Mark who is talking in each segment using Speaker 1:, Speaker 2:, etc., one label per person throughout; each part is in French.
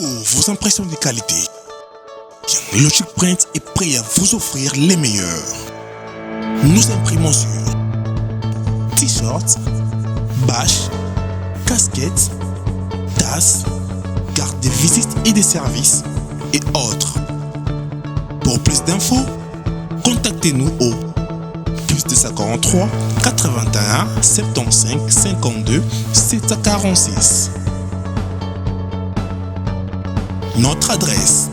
Speaker 1: Pour vos impressions de qualité, Logic Print est prêt à vous offrir les meilleurs. Nous imprimons sur t-shirts, bâches, casquettes, tasses, cartes de visite et de services et autres. Pour plus d'infos, contactez-nous au +243 81 75 52 746. Notre adresse: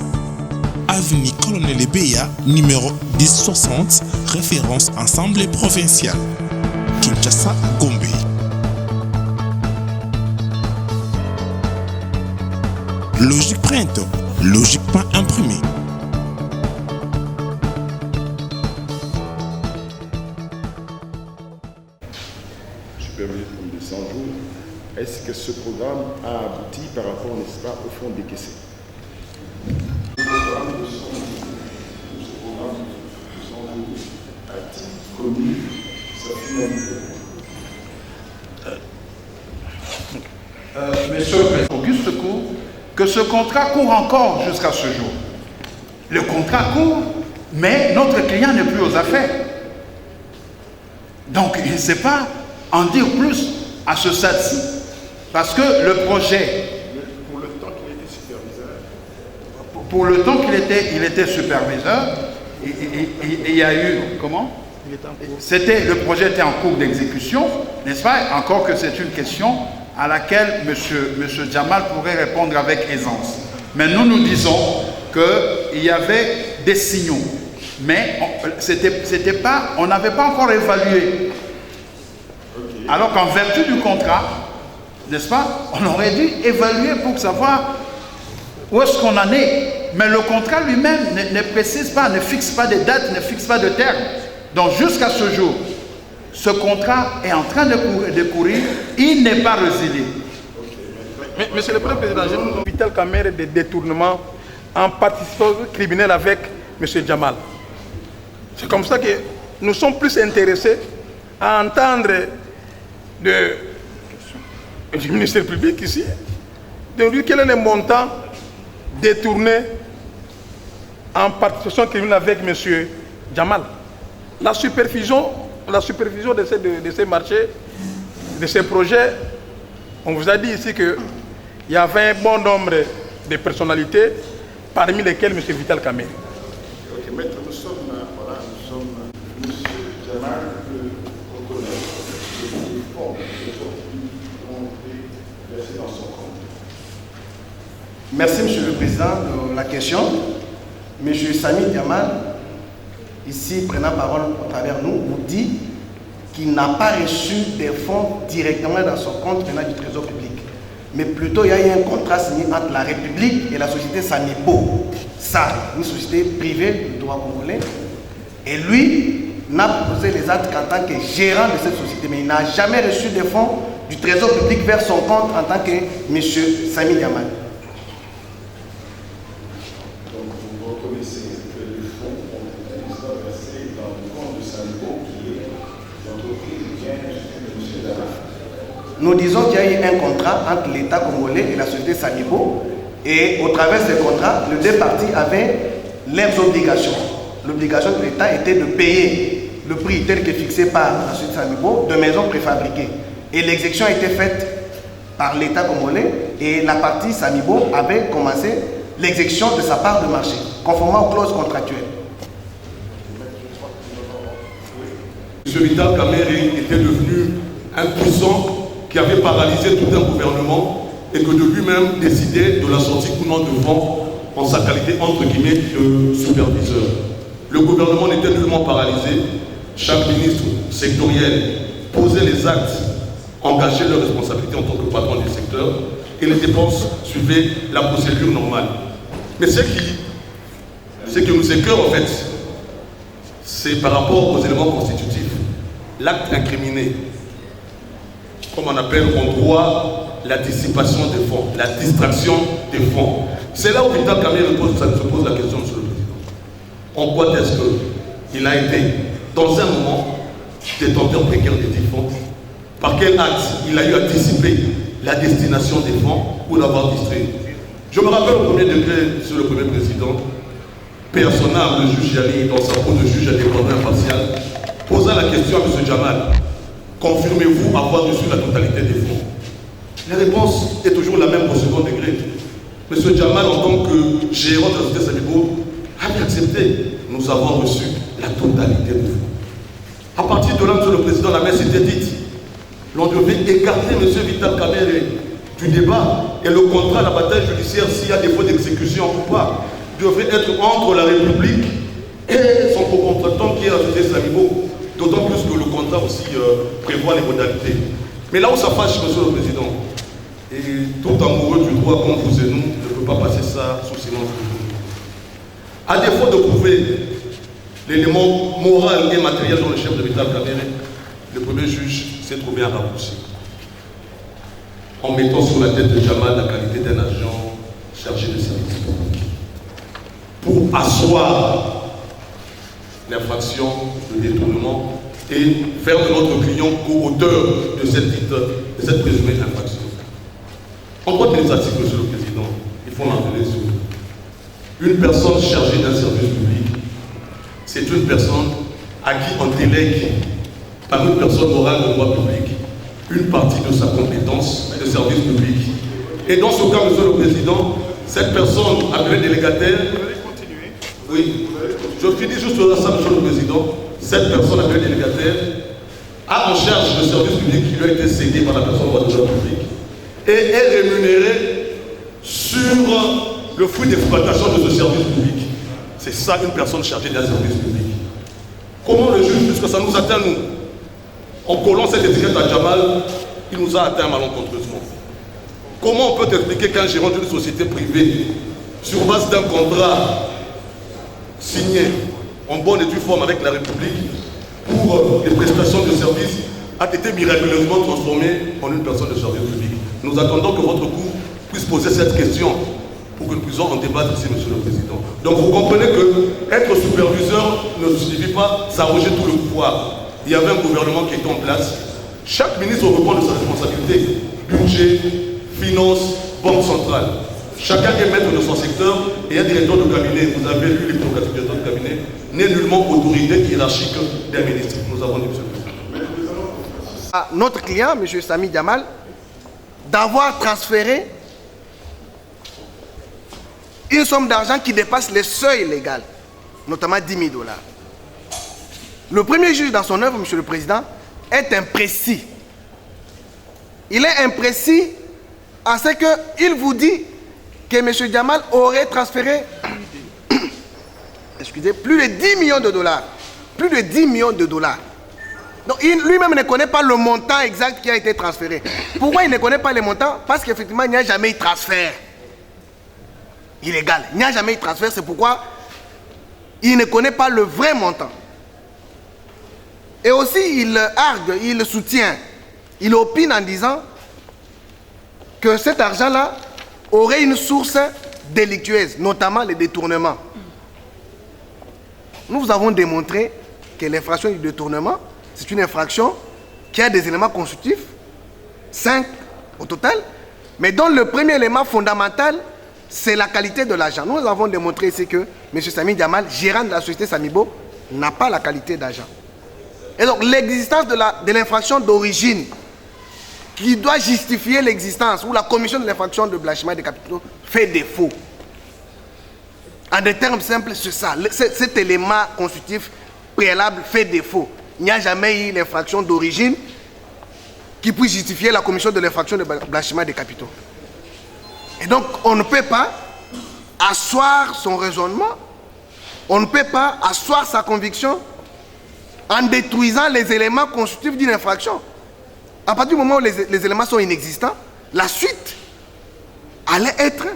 Speaker 1: Avenue Colonel Ebeya, numéro 1060, référence Assemblée provinciale, Kinshasa, Gombe. Logic Print, logiquement imprimé.
Speaker 2: Supervisé comme de 100 jours, est-ce que ce programme a abouti par rapport, n'est-ce pas, au fonds décaissé? Le programme de 100 jours a-t-il connu sa finalité?
Speaker 3: Monsieur le Président, Auguste court que ce contrat court encore jusqu'à ce jour. Le contrat court, mais notre client n'est plus aux affaires. Donc il ne sait pas en dire plus à ce stade-ci. Parce que le projet,
Speaker 2: Pour le temps qu'il était superviseur,
Speaker 3: pour le temps qu'il était superviseur, il y a eu, comment? Le projet était en cours d'exécution, n'est-ce pas? Encore que c'est une question à laquelle monsieur Jamal pourrait répondre avec aisance. Mais nous disons qu'il y avait des signaux, mais on n'avait pas encore évalué. Okay. Alors qu'en vertu du contrat, n'est-ce pas, on aurait dû évaluer pour savoir où est-ce qu'on en est. Mais le contrat lui-même ne précise pas, ne fixe pas de date, ne fixe pas de terme. Donc jusqu'à ce jour, ce contrat est en train de courir, il n'est pas résilié.
Speaker 4: Mais, Monsieur le Président, j'ai une Vital Kamerhe de détournement en participation criminelle avec M. Jamal. C'est comme ça que nous sommes plus intéressés à entendre du ministère public ici, de lui quel est le montant détourné en participation criminelle avec M. Jamal. La supervision de ces marchés, de ces projets, on vous a dit ici qu'il y avait un bon nombre de personnalités, parmi lesquelles M. Vital Kamerhe.
Speaker 2: Ok, maître, nous sommes M. Jamal, on connaît les fonds qui ont été versés dans son compte.
Speaker 5: Merci, Monsieur le Président, de la question. M. Samy Jamal, ici, prenant parole à travers nous, vous dit qu'il n'a pas reçu des fonds directement dans son compte venant du Trésor public. Mais plutôt, il y a eu un contrat signé entre la République et la société Samibo, SAR, une société privée du droit congolais. Et lui n'a posé les actes qu'en tant que gérant de cette société, mais il n'a jamais reçu des fonds du Trésor public vers son compte en tant que M. Samy Jamal. Nous disons qu'il y a eu un contrat entre l'État congolais et la société Samibo, et au travers de ce contrat, les deux parties avaient leurs obligations. L'obligation de l'État était de payer le prix tel que fixé par la société Samibo de maisons préfabriquées. Et l'exécution a été faite par l'État congolais et la partie Samibo avait commencé l'exécution de sa part de marché, conformément aux clauses contractuelles.
Speaker 6: M. Vital Kamerhe était devenu un puissant qui avait paralysé tout un gouvernement et que de lui-même décidait de la sortie ou non de vent en sa qualité entre guillemets de superviseur. Le gouvernement n'était nullement paralysé. Chaque ministre sectoriel posait les actes, engageait leurs responsabilités en tant que patron du secteur et les dépenses suivaient la procédure normale. Mais ce qui nous écœure en fait, c'est par rapport aux éléments constitutifs. L'acte incriminé, comme on appelle en droit la dissipation des fonds, la distraction des fonds. C'est là où Vital Kamerhe se pose la question, Monsieur le Président. En quoi est-ce qu'il a été, dans un moment, détenteur précaire des fonds? Par quel acte il a eu à dissiper la destination des fonds ou l'avoir distribué? Je me rappelle au premier degré, Monsieur le Premier Président, personnel, le juge Yanni, dans sa peau de juge indépendant impartial, posa la question à M. Jamal, confirmez-vous avoir reçu la totalité des fonds? La réponse est toujours la même au second degré. M. Jamal, en tant que gérant de la société Samibo, avait accepté. Nous avons reçu la totalité des fonds. À partir de là, M. le Président, la messe était dite. L'on devait écarter M. Vital Kamerhe du débat et le contrat, la bataille judiciaire, s'il y a défaut d'exécution ou pas, devrait être entre la République et son co-contractant qui est la société Samibo. D'autant plus que le contrat aussi prévoit les modalités. Mais là où ça fâche, M. le Président, et tout amoureux du droit comme vous et nous, ne peut pas passer ça sous silence. À défaut de prouver l'élément moral et matériel dans le chef de Vital Kamerhe, le premier juge s'est trouvé un raccourci en mettant sur la tête de Jamal la qualité d'un agent chargé de service public pour asseoir l'infraction de détournement et faire de notre client co-auteur de cette présumée infraction. En droit administratif, M. le Président, il faut l'entendre sur une personne chargée d'un service public, c'est une personne à qui on délègue par une personne morale de droit public une partie de sa compétence de service public. Et dans ce cas, M. le Président, cette personne appelée délégataire, oui, je finis juste là ça, M. le Président, cette personne appelée délégataire a en charge le service public qui lui a été cédé par la personne morale de droit public et est rémunérée sur le fruit d'exploitation de ce service public. C'est ça une personne chargée d'un service public. Comment le juge, puisque ça nous atteint nous, en collant cette étiquette à Jamal, il nous a atteint malencontreusement. Comment on peut expliquer qu'un gérant d'une société privée, sur base d'un contrat signé en bonne et due forme avec la République, pour les prestations de services, a été miraculeusement transformé en une personne de service public? Nous attendons que votre cour puisse poser cette question pour que nous puissions en débattre ici, M. le Président. Donc vous comprenez que être superviseur ne signifie pas s'arroger tout le pouvoir. Il y avait un gouvernement qui était en place. Chaque ministre reprend de sa responsabilité. Budget, finances, banque centrale. Chacun est maître de son secteur et un directeur de cabinet. Vous avez lu les prérogatives du directeur de cabinet. N'est nullement autorité hiérarchique d'un ministre. Nous avons dit, M. le Président.
Speaker 5: À notre client, M. Samy Jamal, d'avoir transféré une somme d'argent qui dépasse les seuils légaux, notamment 10 000 $. Le premier juge dans son œuvre, M. le Président, est imprécis. Il est imprécis à ce qu'il vous dit que M. Jamal aurait transféré excusez, plus de 10 millions de $. Plus de 10 millions de $. Donc lui-même ne connaît pas le montant exact qui a été transféré. Pourquoi il ne connaît pas le montant? Parce qu'effectivement, il n'y a jamais eu de transfert illégal. Il n'y a jamais eu de transfert, c'est pourquoi il ne connaît pas le vrai montant. Et aussi, il argue, il soutient, il opine en disant que cet argent-là aurait une source délictueuse, notamment les détournements. Nous vous avons démontré que l'infraction du détournement, c'est une infraction qui a des éléments constitutifs, 5 au total, mais dont le premier élément fondamental, c'est la qualité de l'agent. Nous avons démontré ici que M. Samy Jamal, gérant de la société Samibo, n'a pas la qualité d'agent. Et donc l'existence de l'infraction d'origine qui doit justifier l'existence ou la commission de l'infraction de blanchiment des capitaux fait défaut. En des termes simples, c'est ça. Cet élément constitutif préalable fait défaut. Il n'y a jamais eu l'infraction d'origine qui puisse justifier la commission de l'infraction de blanchiment des capitaux. Et donc, on ne peut pas asseoir son raisonnement, on ne peut pas asseoir sa conviction en détruisant les éléments constitutifs d'une infraction. À partir du moment où les éléments sont inexistants, la suite allait être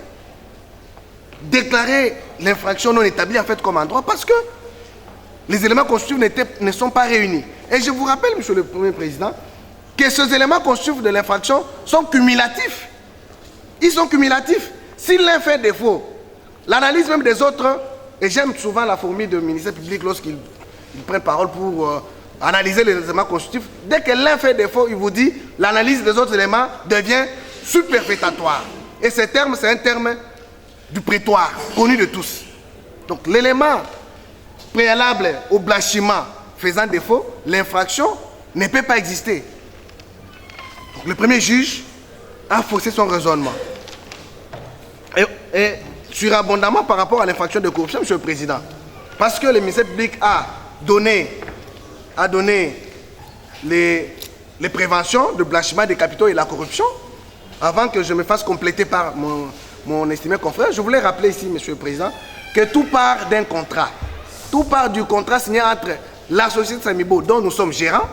Speaker 5: déclarer l'infraction non établie en fait comme un droit parce que les éléments constitutifs ne sont pas réunis. Et je vous rappelle, Monsieur le Premier Président, que ces éléments constitutifs de l'infraction sont cumulatifs. Ils sont cumulatifs. Si l'un fait défaut, l'analyse même des autres, et j'aime souvent la formule du ministère public lorsqu'il prend parole pour analyser les éléments constitutifs, dès que l'un fait défaut, il vous dit l'analyse des autres éléments devient superfétatoire. Et ce terme, c'est un terme du prétoire, connu de tous. Donc l'élément préalable au blanchiment faisant défaut, l'infraction ne peut pas exister. Donc, le premier juge a faussé son raisonnement. Et surabondamment par rapport à l'infraction de corruption, M. le Président. Parce que le ministère public a donné les préventions de blanchiment des capitaux et la corruption. Avant que je me fasse compléter par mon estimé confrère, je voulais rappeler ici, M. le Président, que tout part d'un contrat. Tout part du contrat signé entre la société Samibo, dont nous sommes gérants,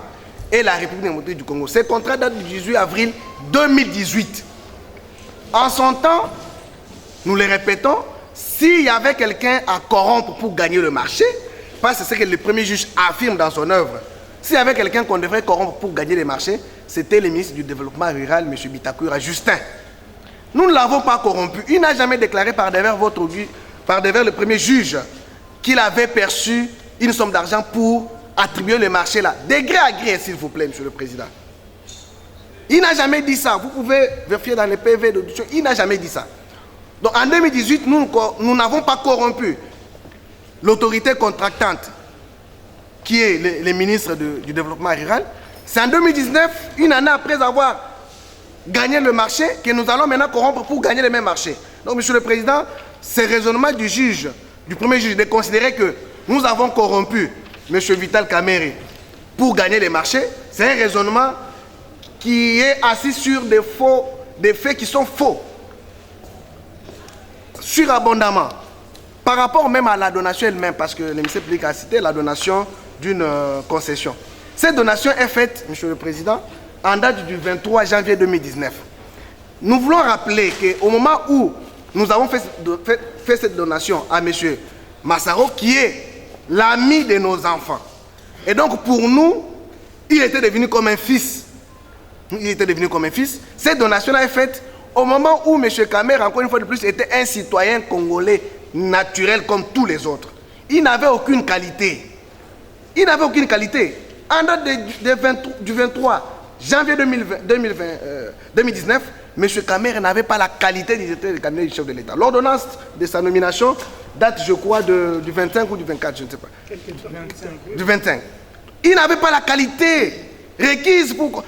Speaker 5: et la République démocratique du Congo. Ce contrat date du 18 avril 2018. En son temps, nous le répétons, s'il y avait quelqu'un à corrompre pour gagner le marché, parce que c'est ce que le premier juge affirme dans son œuvre, s'il y avait quelqu'un qu'on devrait corrompre pour gagner les marchés, c'était le ministre du Développement Rural, M. Bitakura Justin. Nous ne l'avons pas corrompu. Il n'a jamais déclaré par devers le premier juge qu'il avait perçu une somme d'argent pour attribuer le marché là. De gré à gré, s'il vous plaît, M. le Président. Il n'a jamais dit ça. Vous pouvez vérifier dans les PV d'audition. Il n'a jamais dit ça. Donc en 2018, nous n'avons pas corrompu l'autorité contractante, qui est le ministre du Développement Rural. C'est en 2019, une année après avoir gagné le marché, que nous allons maintenant corrompre pour gagner le même marché. Donc, M. le Président, ce raisonnement du juge, du premier juge, de considérer que nous avons corrompu M. Vital Kamerhe pour gagner les marchés, c'est un raisonnement qui est assis sur des faits qui sont faux. Surabondamment. Par rapport même à la donation elle-même, parce que le ministère public a cité la donation d'une concession. Cette donation est faite, M. le Président, en date du 23 janvier 2019. Nous voulons rappeler qu'au moment où nous avons fait cette donation à M. Massaro, qui est l'ami de nos enfants. Et donc pour nous, il était devenu comme un fils. Il était devenu comme un fils. Cette donation-là est faite au moment où M. Kamerhe, encore une fois de plus, était un citoyen congolais naturel comme tous les autres. Il n'avait aucune qualité. Il n'avait aucune qualité. En date du 23 janvier 2019, M. Kamerhe n'avait pas la qualité du directeur de cabinet du chef de l'État. L'ordonnance de sa nomination date, je crois, du 25 ou du 24, je ne sais pas. Du 25. Il n'avait pas la qualité requise pour...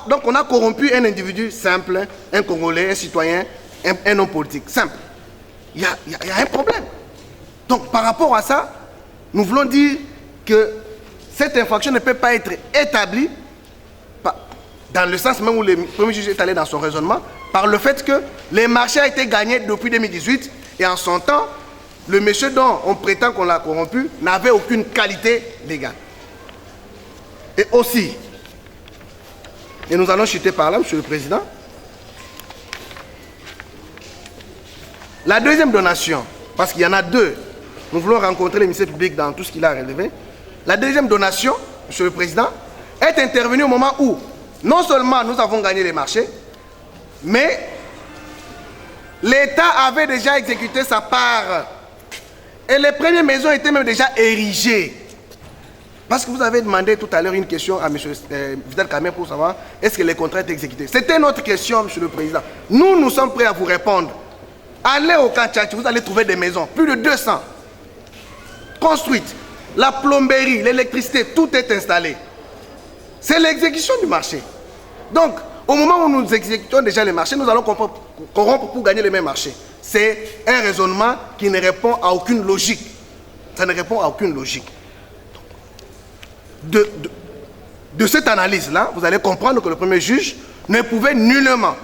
Speaker 5: Donc on a corrompu un individu simple, un Congolais, un citoyen, un homme politique simple. Il y a un problème. Donc par rapport à ça, nous voulons dire que cette infraction ne peut pas être établie dans le sens même où le premier juge est allé dans son raisonnement, par le fait que les marchés ont été gagnés depuis 2018 et en son temps, le monsieur dont on prétend qu'on l'a corrompu n'avait aucune qualité légale. Et aussi, et nous allons chuter par là, M. le Président, la deuxième donation, parce qu'il y en a deux, nous voulons rencontrer le ministère public dans tout ce qu'il a relevé. La deuxième donation, M. le Président, est intervenue au moment où non seulement nous avons gagné les marchés, mais l'État avait déjà exécuté sa part. Et les premières maisons étaient même déjà érigées. Parce que vous avez demandé tout à l'heure une question à M. Vital Kamerhe pour savoir est-ce que les contrats étaient exécutés. C'était notre question, M. le Président. Nous sommes prêts à vous répondre. Allez au Kanchachi, vous allez trouver des maisons, plus de 200, construites. La plomberie, l'électricité, tout est installé. C'est l'exécution du marché. Donc, au moment où nous exécutons déjà les marchés, nous allons corrompre pour gagner les mêmes marchés. C'est un raisonnement qui ne répond à aucune logique. Ça ne répond à aucune logique. De cette analyse-là, vous allez comprendre que le premier juge ne pouvait nullement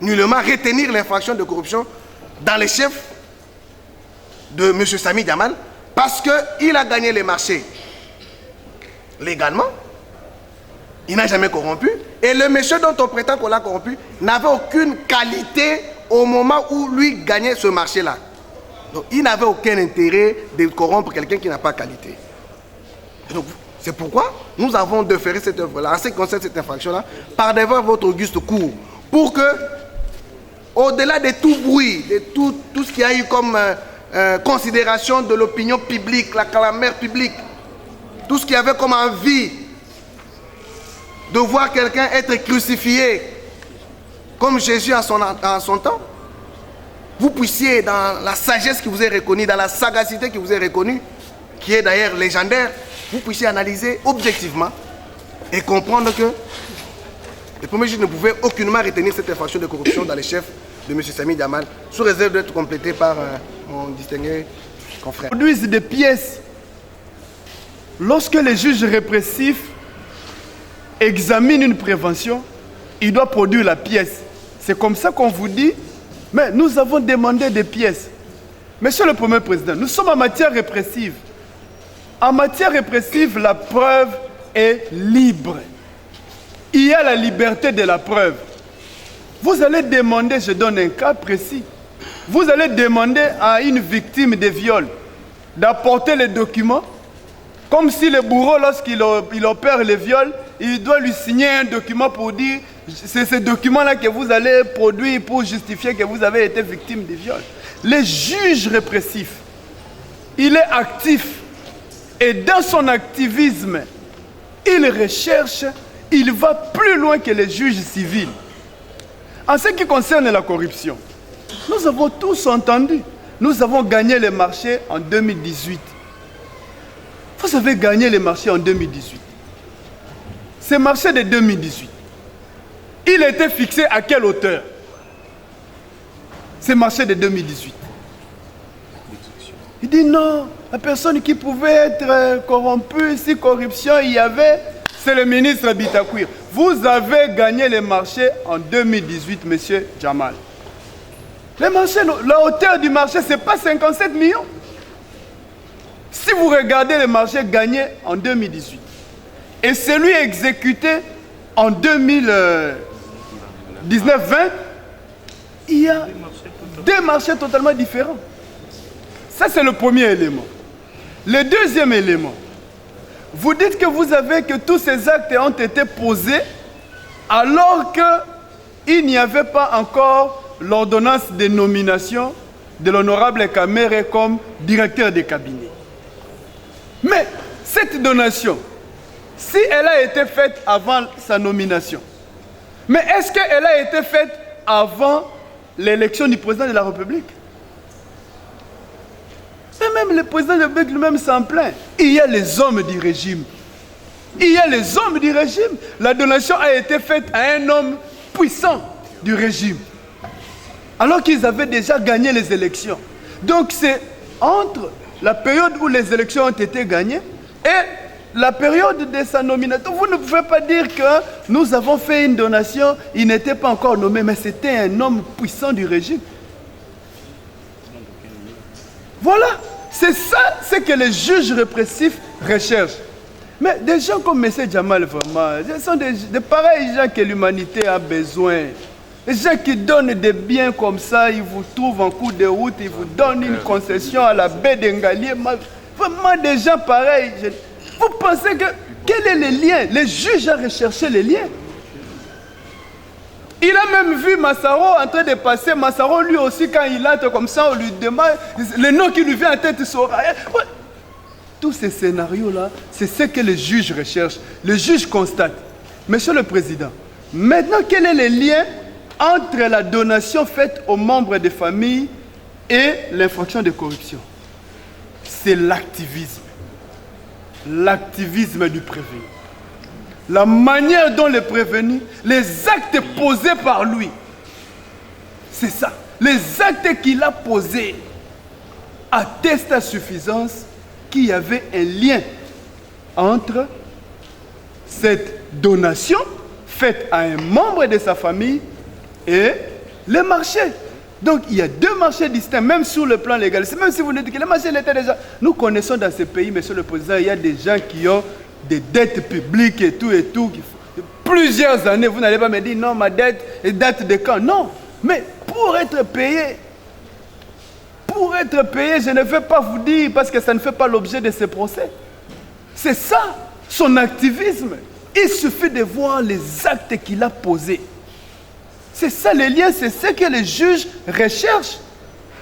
Speaker 5: retenir l'infraction de corruption dans les chefs de M. Samy Diamal parce qu'il a gagné les marchés légalement. Il n'a jamais corrompu. Et le monsieur dont on prétend qu'on l'a corrompu n'avait aucune qualité au moment où lui gagnait ce marché-là. Donc il n'avait aucun intérêt de corrompre quelqu'un qui n'a pas qualité. Donc c'est pourquoi nous avons déféré cette œuvre-là, en ce qui concerne cette infraction-là, par devant votre auguste cour, pour que, au-delà de tout bruit, de tout ce qu'il y a eu comme considération de l'opinion publique, la clameur publique, tout ce qu'il y avait comme envie de voir quelqu'un être crucifié comme Jésus en son temps, vous puissiez, dans la sagesse qui vous est reconnue, dans la sagacité qui vous est reconnue, qui est d'ailleurs légendaire, vous puissiez analyser objectivement et comprendre que le premier juge ne pouvait aucunement retenir cette infraction de corruption dans les chefs de M. Samy Diamal, sous réserve d'être complété par mon distingué confrère.
Speaker 7: Produisent des pièces. Lorsque les juges répressifs examinent une prévention, ils doivent produire la pièce. C'est comme ça qu'on vous dit, mais nous avons demandé des pièces. Monsieur le Premier Président, nous sommes en matière répressive. En matière répressive, la preuve est libre. Il y a la liberté de la preuve. Vous allez demander, je donne un cas précis, vous allez demander à une victime de viol d'apporter les documents, comme si le bourreau, lorsqu'il opère le viol, il doit lui signer un document pour dire c'est ce document-là que vous allez produire pour justifier que vous avez été victime de viol. Le juge répressif, il est actif et dans son activisme, il recherche, il va plus loin que les juges civils. En ce qui concerne la corruption, nous avons tous entendu, nous avons gagné les marchés en 2018. Vous avez gagné les marchés en 2018. Ces marchés de 2018, il était fixé à quelle hauteur? Ces marchés de 2018. Il dit non, la personne qui pouvait être corrompue, si corruption il y avait, c'est le ministre Bitakwir. Vous avez gagné les marchés en 2018, monsieur Jamal. Les marchés, la hauteur du marché, ce n'est pas 57 millions. Si vous regardez les marchés gagnés en 2018 et celui exécuté en 2019-20, il y a deux marchés totalement différents. Ça, c'est le premier élément. Le deuxième élément, vous dites que vous avez que tous ces actes ont été posés alors qu'il n'y avait pas encore l'ordonnance de nomination de l'honorable Kamere comme directeur de cabinet. Mais cette donation, si elle a été faite avant sa nomination, mais est-ce qu'elle a été faite avant l'élection du président de la République? Et même le président de la République lui-même s'en plaint. Il y a les hommes du régime. Il y a les hommes du régime. La donation a été faite à un homme puissant du régime, alors qu'ils avaient déjà gagné les élections. Donc c'est entre la période où les élections ont été gagnées et la période de sa nomination. Vous ne pouvez pas dire que nous avons fait une donation, il n'était pas encore nommé, mais c'était un homme puissant du régime. Voilà, c'est ça ce que les juges répressifs recherchent. Mais des gens comme M. Jamal, vraiment, ce sont des pareils gens que l'humanité a besoin. Les gens qui donnent des biens comme ça, ils vous trouvent en cours de route, ils vous donnent une concession à la baie d'Engalier. Vraiment des gens pareils. Vous pensez que... Quel est le lien? Les juges ont recherché les liens. Il a même vu Massaro en train de passer. Massaro, lui aussi, quand il entre comme ça, on lui demande le nom qui lui vient en tête. Tous ces scénarios-là, c'est ce que les juges recherchent. Le juge constate. Monsieur le Président, maintenant, quel est le lien entre la donation faite aux membres des familles et l'infraction de corruption? C'est l'activisme. L'activisme du prévenu. La manière dont le prévenu, les actes posés par lui, c'est ça. Les actes qu'il a posés attestent à suffisance qu'il y avait un lien entre cette donation faite à un membre de sa famille et les marchés. Donc il y a deux marchés distincts, même sur le plan légal. Même si vous dites que les marchés étaient déjà... Nous connaissons dans ce pays, monsieur le Président, il y a des gens qui ont des dettes publiques et tout. Plusieurs années, vous n'allez pas me dire, non, ma dette date de quand? Non, mais pour être payé, je ne vais pas vous dire, parce que ça ne fait pas l'objet de ce procès. C'est ça, son activisme. Il suffit de voir les actes qu'il a posés. C'est ça les liens, c'est ce que les juges recherchent.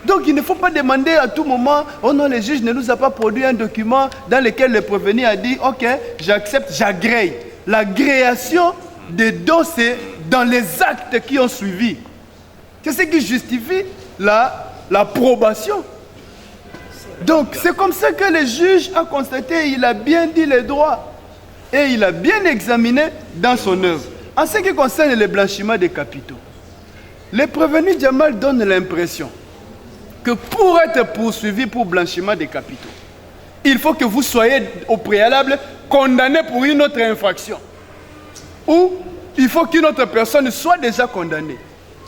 Speaker 7: Donc il ne faut pas demander à tout moment, oh non, le juge ne nous a pas produit un document dans lequel le prévenu a dit, ok, j'accepte, j'agrée. L'agréation des dons, c'est dans les actes qui ont suivi. C'est ce qui justifie l'approbation. Donc c'est comme ça que le juge a constaté, il a bien dit les droits et il a bien examiné dans son œuvre. En ce qui concerne le blanchiment des capitaux, le prévenu Jamal donne l'impression que pour être poursuivi pour blanchiment des capitaux, il faut que vous soyez au préalable condamné pour une autre infraction. Ou il faut qu'une autre personne soit déjà condamnée.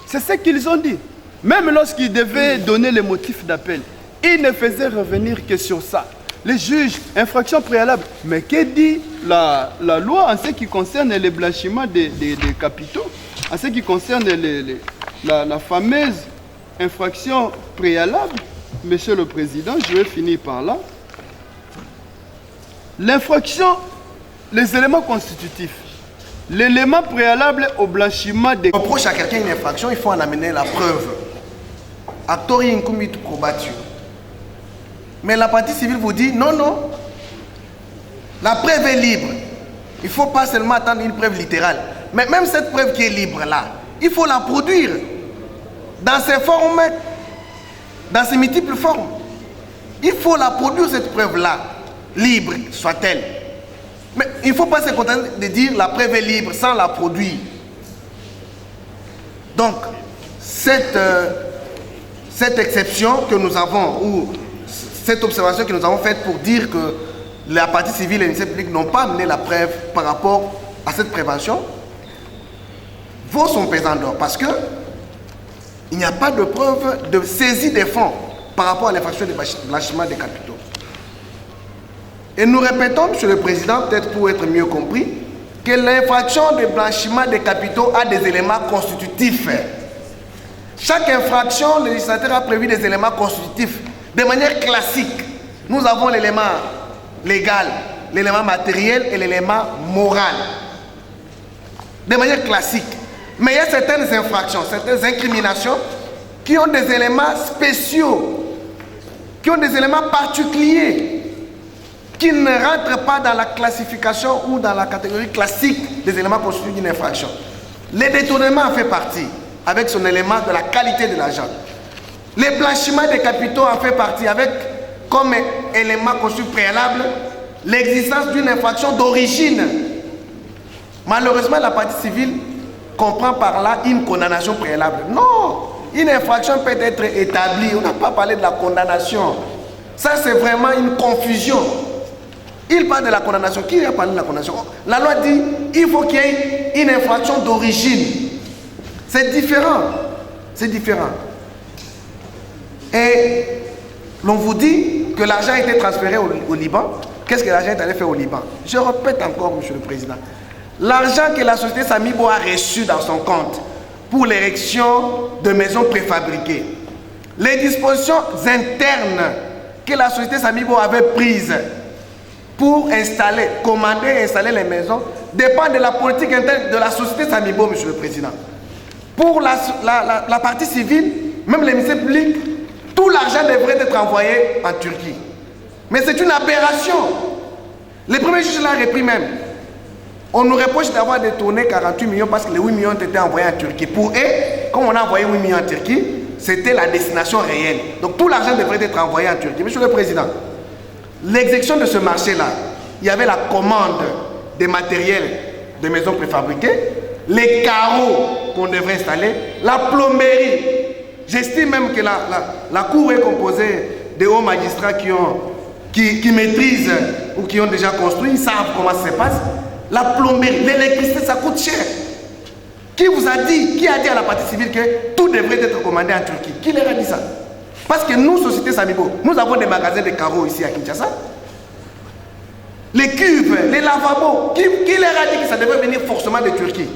Speaker 7: C'est ce qu'ils ont dit. Même lorsqu'ils devaient donner les motifs d'appel, ils ne faisaient revenir que sur ça. Les juges, infraction préalable. Mais que dit la loi en ce qui concerne le blanchiment des capitaux, en ce qui concerne la fameuse infraction préalable? Monsieur le Président, je vais finir par là. L'infraction, les éléments constitutifs. L'élément préalable au blanchiment des...
Speaker 5: On reproche à quelqu'un une infraction, il faut en amener la preuve. Actori incumit probatio. Mais la partie civile vous dit non, non. La preuve est libre. Il ne faut pas seulement attendre une preuve littérale. Mais même cette preuve qui est libre là, il faut la produire dans ses formes, dans ses multiples formes. Il faut la produire cette preuve-là, libre soit-elle. Mais il ne faut pas se contenter de dire la preuve est libre sans la produire. Donc, cette exception que nous avons, ou cette observation que nous avons faite pour dire que la partie civile et l'initiative publique n'ont pas amené la preuve par rapport à cette prévention, vaut son pesant d'or. Parce que il n'y a pas de preuve de saisie des fonds par rapport à l'infraction de blanchiment des capitaux. Et nous répétons, Monsieur le Président, peut-être pour être mieux compris, que l'infraction de blanchiment des capitaux a des éléments constitutifs. Chaque infraction, le législateur a prévu des éléments constitutifs. De manière classique, nous avons l'élément légal, l'élément matériel et l'élément moral. De manière classique. Mais il y a certaines infractions, certaines incriminations qui ont des éléments spéciaux, qui ont des éléments particuliers, qui ne rentrent pas dans la classification ou dans la catégorie classique des éléments constitutifs d'une infraction. Le détournement en fait partie, avec son élément de la qualité de l'argent. Le blanchiment des capitaux en fait partie, avec comme élément constitutif préalable l'existence d'une infraction d'origine. Malheureusement, la partie civile comprend par là une condamnation préalable. Non, une infraction peut être établie. On n'a pas parlé de la condamnation. Ça, c'est vraiment une confusion. Il parle de la condamnation. Qui a parlé de la condamnation? La loi dit il faut qu'il y ait une infraction d'origine. C'est différent. C'est différent. Et l'on vous dit que l'argent a été transféré au Liban. Qu'est-ce que l'argent est allé faire au Liban? Je répète encore, Monsieur le Président. L'argent que la société Samibo a reçu dans son compte pour l'érection de maisons préfabriquées, les dispositions internes que la société Samibo avait prises pour installer, commander et installer les maisons dépendent de la politique interne de la société Samibo, Monsieur le Président. Pour la partie civile, même les ministères publics, tout l'argent devrait être envoyé en Turquie. Mais c'est une aberration. Les premiers juges l'ont repris même. On nous reproche d'avoir détourné 48 millions parce que les 8 millions ont été envoyés en Turquie. Pour eux, comme on a envoyé 8 millions en Turquie, c'était la destination réelle. Donc tout l'argent devrait être envoyé en Turquie. Monsieur le Président, l'exécution de ce marché-là, il y avait la commande des matériels de maisons préfabriquées, les carreaux qu'on devrait installer, la plomberie. J'estime même que la cour est composée de hauts magistrats qui maîtrisent ou qui ont déjà construit, ils savent comment ça se passe. La plomberie, l'électricité, ça coûte cher. Qui vous a dit, qui a dit à la partie civile que tout devrait être commandé en Turquie? Qui leur a dit ça? Parce que nous, Société Samibo, nous avons des magasins de carreaux ici à Kinshasa. Les cuves, les lavabos, qui leur a dit que ça devrait venir forcément de Turquie?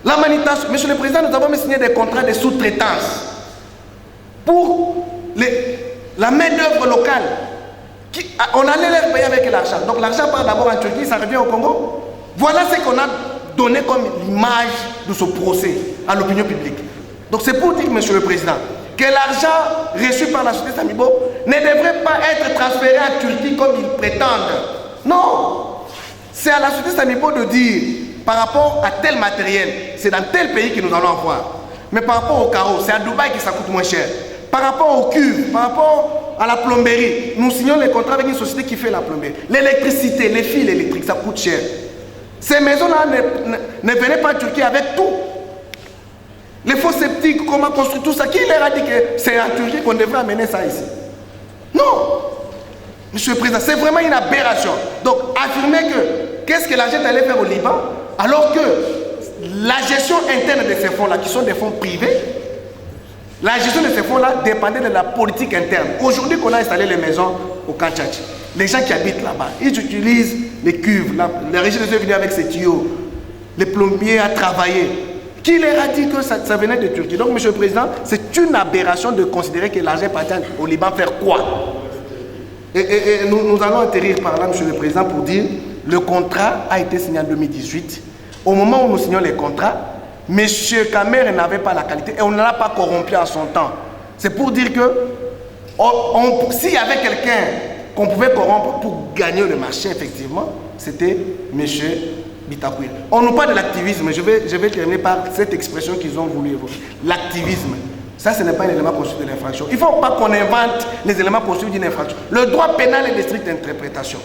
Speaker 5: La manutention. Monsieur le Président, nous avons signé des contrats de sous-traitance pour la main-d'œuvre locale. On allait leur payer avec l'argent. Donc l'argent part d'abord en Turquie, ça revient au Congo. Voilà ce qu'on a donné comme image de ce procès à l'opinion publique. Donc c'est pour dire, Monsieur le Président, que l'argent reçu par la société Samibo ne devrait pas être transféré en Turquie comme ils prétendent. Non. C'est à la société Samibo de dire, par rapport à tel matériel, c'est dans tel pays que nous allons avoir. Mais par rapport au carreau, c'est à Dubaï que ça coûte moins cher. Par rapport aux cuves, par rapport à la plomberie, nous signons les contrats avec une société qui fait la plomberie. L'électricité, les fils électriques, ça coûte cher. Ces maisons-là ne venaient pas en Turquie avec tout. Les faux sceptiques, comment construire tout ça. Qui leur a dit que c'est en Turquie qu'on devrait amener ça ici? Non. Monsieur le Président, c'est vraiment une aberration. Donc, affirmer que qu'est-ce que l'argent allait faire au Liban, alors que la gestion interne de ces fonds-là, qui sont des fonds privés, la gestion de ces fonds-là dépendait de la politique interne. Aujourd'hui qu'on a installé les maisons au Kanchachi, les gens qui habitent là-bas, ils utilisent les cuves, les régions sont venus avec ces tuyaux, les plombiers à travailler. Qui leur a dit que ça venait de Turquie? Donc, Monsieur le Président, c'est une aberration de considérer que l'argent appartient au Liban faire quoi? Et nous allons atterrir par là, Monsieur le Président, pour dire le contrat a été signé en 2018. Au moment où nous signons les contrats, M. Kamer n'avait pas la qualité et on ne l'a pas corrompu en son temps. C'est pour dire que s'il y avait quelqu'un qu'on pouvait corrompre pour gagner le marché, effectivement, c'était M. Bitakwir. On nous parle de l'activisme. Je vais terminer par cette expression qu'ils ont voulu évoquer. L'activisme. Ça, ce n'est pas un élément constitué de l'infraction. Il ne faut pas qu'on invente les éléments constitués d'une infraction. Le droit pénal est de stricte interprétation.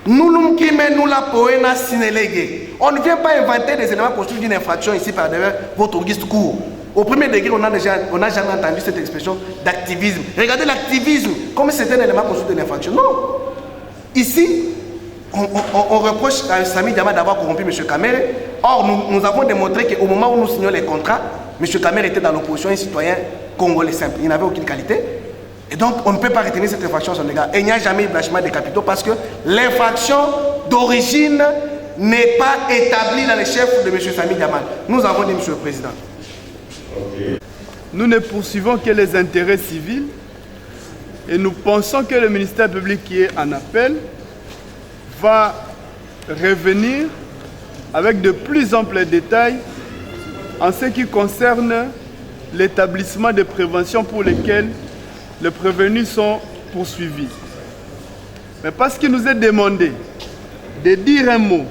Speaker 5: Nous, nous la poena sinélégué. On ne vient pas inventer des éléments constitués d'une infraction ici par derrière votre auguste cours. Au premier degré, on n'a jamais entendu cette expression d'activisme. Regardez l'activisme comme si c'était un élément constitué de l'infraction. Non. Ici, on reproche à Samy Diama d'avoir corrompu M. Kamere. Or, nous avons démontré qu'au moment où nous signons les contrats, M. Kamere était dans l'opposition, un citoyen congolais simple. Il n'avait aucune qualité. Et donc, on ne peut pas retenir cette infraction à son égard. Et il n'y a jamais eu de blanchiment des capitaux parce que l'infraction d'origine n'est pas établie dans les chefs de M. Samy Diama. Nous avons dit, M. le Président.
Speaker 7: Nous ne poursuivons que les intérêts civils et nous pensons que le ministère public qui est en appel va revenir avec de plus amples détails en ce qui concerne l'établissement de prévention pour lesquels les prévenus sont poursuivis. Mais parce qu'il nous est demandé de dire un mot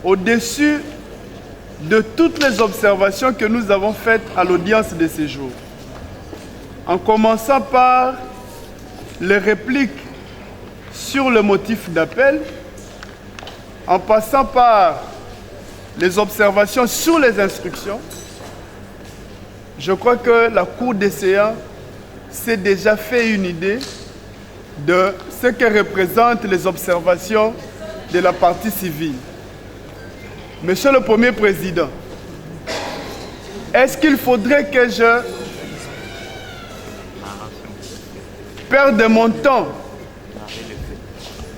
Speaker 7: au-dessus de toutes les observations que nous avons faites à l'audience de ces jours, en commençant par les répliques sur le motif d'appel, en passant par les observations sur les instructions, je crois que la Cour des séances s'est déjà fait une idée de ce que représentent les observations de la partie civile. Monsieur le Premier Président, est-ce qu'il faudrait que je perde mon temps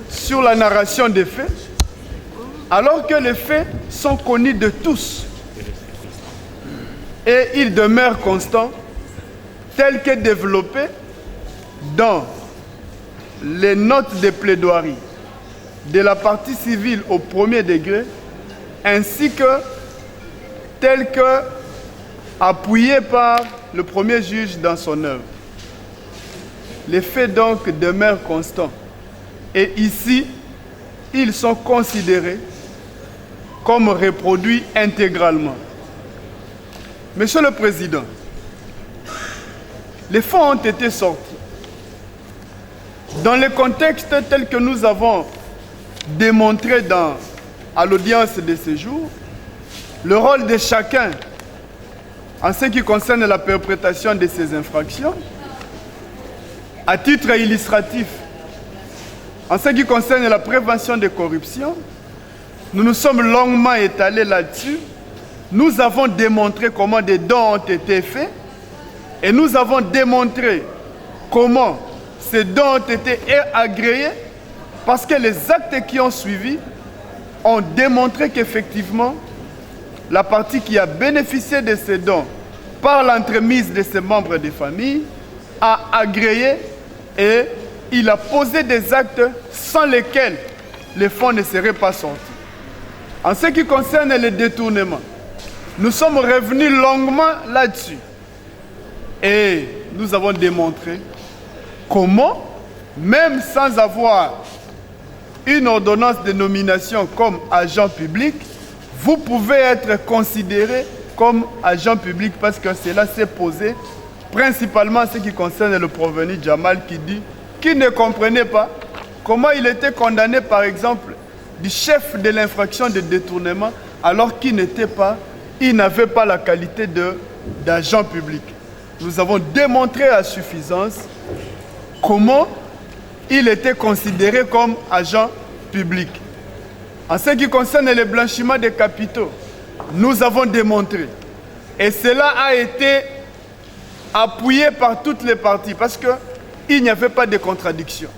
Speaker 7: sur la narration des faits, alors que les faits sont connus de tous et ils demeurent constants, tels que développés dans les notes de plaidoirie de la partie civile au premier degré, ainsi que tels que appuyés par le premier juge dans son œuvre. Les faits donc demeurent constants. Et ici, ils sont considérés comme reproduits intégralement. Monsieur le Président, les faits ont été sortis. Dans le contexte tel que nous avons démontré à l'audience de ce jour, le rôle de chacun en ce qui concerne la perpétration de ces infractions, à titre illustratif, en ce qui concerne la prévention de corruption, nous nous sommes longuement étalés là-dessus. Nous avons démontré comment des dons ont été faits et nous avons démontré comment ces dons ont été agréés parce que les actes qui ont suivi ont démontré qu'effectivement, la partie qui a bénéficié de ces dons par l'entremise de ses membres de famille a agréé et il a posé des actes sans lesquels les fonds ne seraient pas sortis. En ce qui concerne les détournements, nous sommes revenus longuement là-dessus. Et nous avons démontré comment, même sans avoir une ordonnance de nomination comme agent public, vous pouvez être considéré comme agent public parce que cela s'est posé, principalement en ce qui concerne le provenu Jamal qui dit qu'il ne comprenait pas comment il était condamné par exemple du chef de l'infraction de détournement alors qu'il n'avait pas la qualité d'agent public. Nous avons démontré à suffisance comment il était considéré comme agent public. En ce qui concerne le blanchiment des capitaux, nous avons démontré, et cela a été appuyé par toutes les parties, parce qu'il n'y avait pas de contradiction.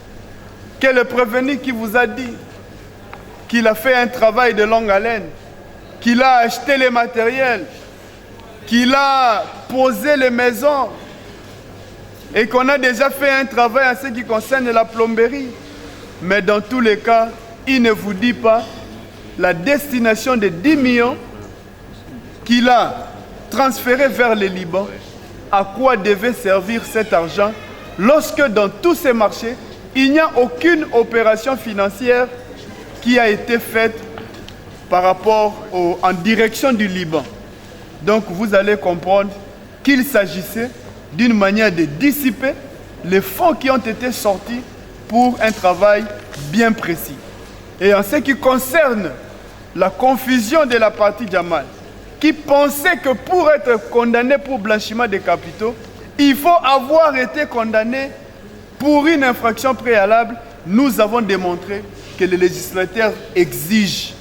Speaker 7: Que le prévenu qui vous a dit qu'il a fait un travail de longue haleine, qu'il a acheté les matériels, qu'il a posé les maisons, et qu'on a déjà fait un travail en ce qui concerne la plomberie. Mais dans tous les cas, il ne vous dit pas la destination de 10 millions qu'il a transféré vers le Liban, à quoi devait servir cet argent, lorsque dans tous ces marchés, il n'y a aucune opération financière qui a été faite par rapport en direction du Liban. Donc vous allez comprendre qu'il s'agissait d'une manière de dissiper les fonds qui ont été sortis pour un travail bien précis. Et en ce qui concerne la confusion de la partie Jamal, qui pensait que pour être condamné pour blanchiment des capitaux, il faut avoir été condamné pour une infraction préalable, nous avons démontré que le législateur exige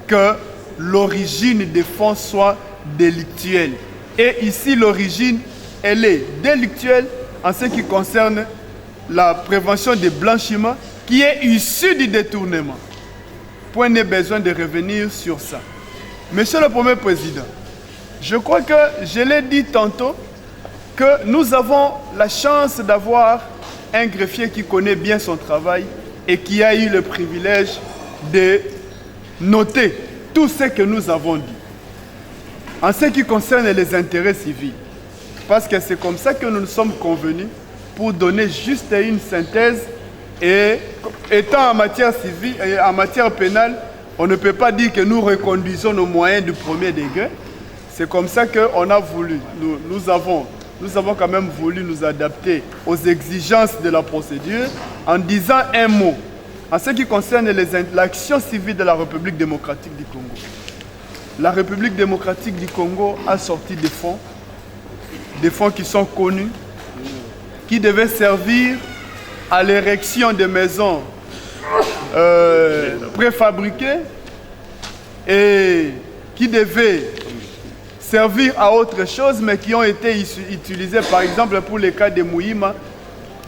Speaker 7: que l'origine des fonds soit délictuelle. Et ici, l'origine, elle est délictuelle en ce qui concerne la prévention des blanchiments qui est issue du détournement. Point n'est besoin de revenir sur ça. Monsieur le Premier Président, je crois que je l'ai dit tantôt que nous avons la chance d'avoir un greffier qui connaît bien son travail et qui a eu le privilège de noter tout ce que nous avons dit. En ce qui concerne les intérêts civils, parce que c'est comme ça que nous nous sommes convenus pour donner juste une synthèse et étant en matière civile et en matière pénale, on ne peut pas dire que nous reconduisons nos moyens du premier degré. C'est comme ça qu'on a voulu, nous avons quand même voulu nous adapter aux exigences de la procédure en disant un mot en ce qui concerne l'action civile de la République démocratique du Congo. La République démocratique du Congo a sorti des fonds qui sont connus, qui devaient servir à l'érection de maisons préfabriquées et qui devaient servir à autre chose, mais qui ont été utilisés, par exemple, pour le cas de Mouima,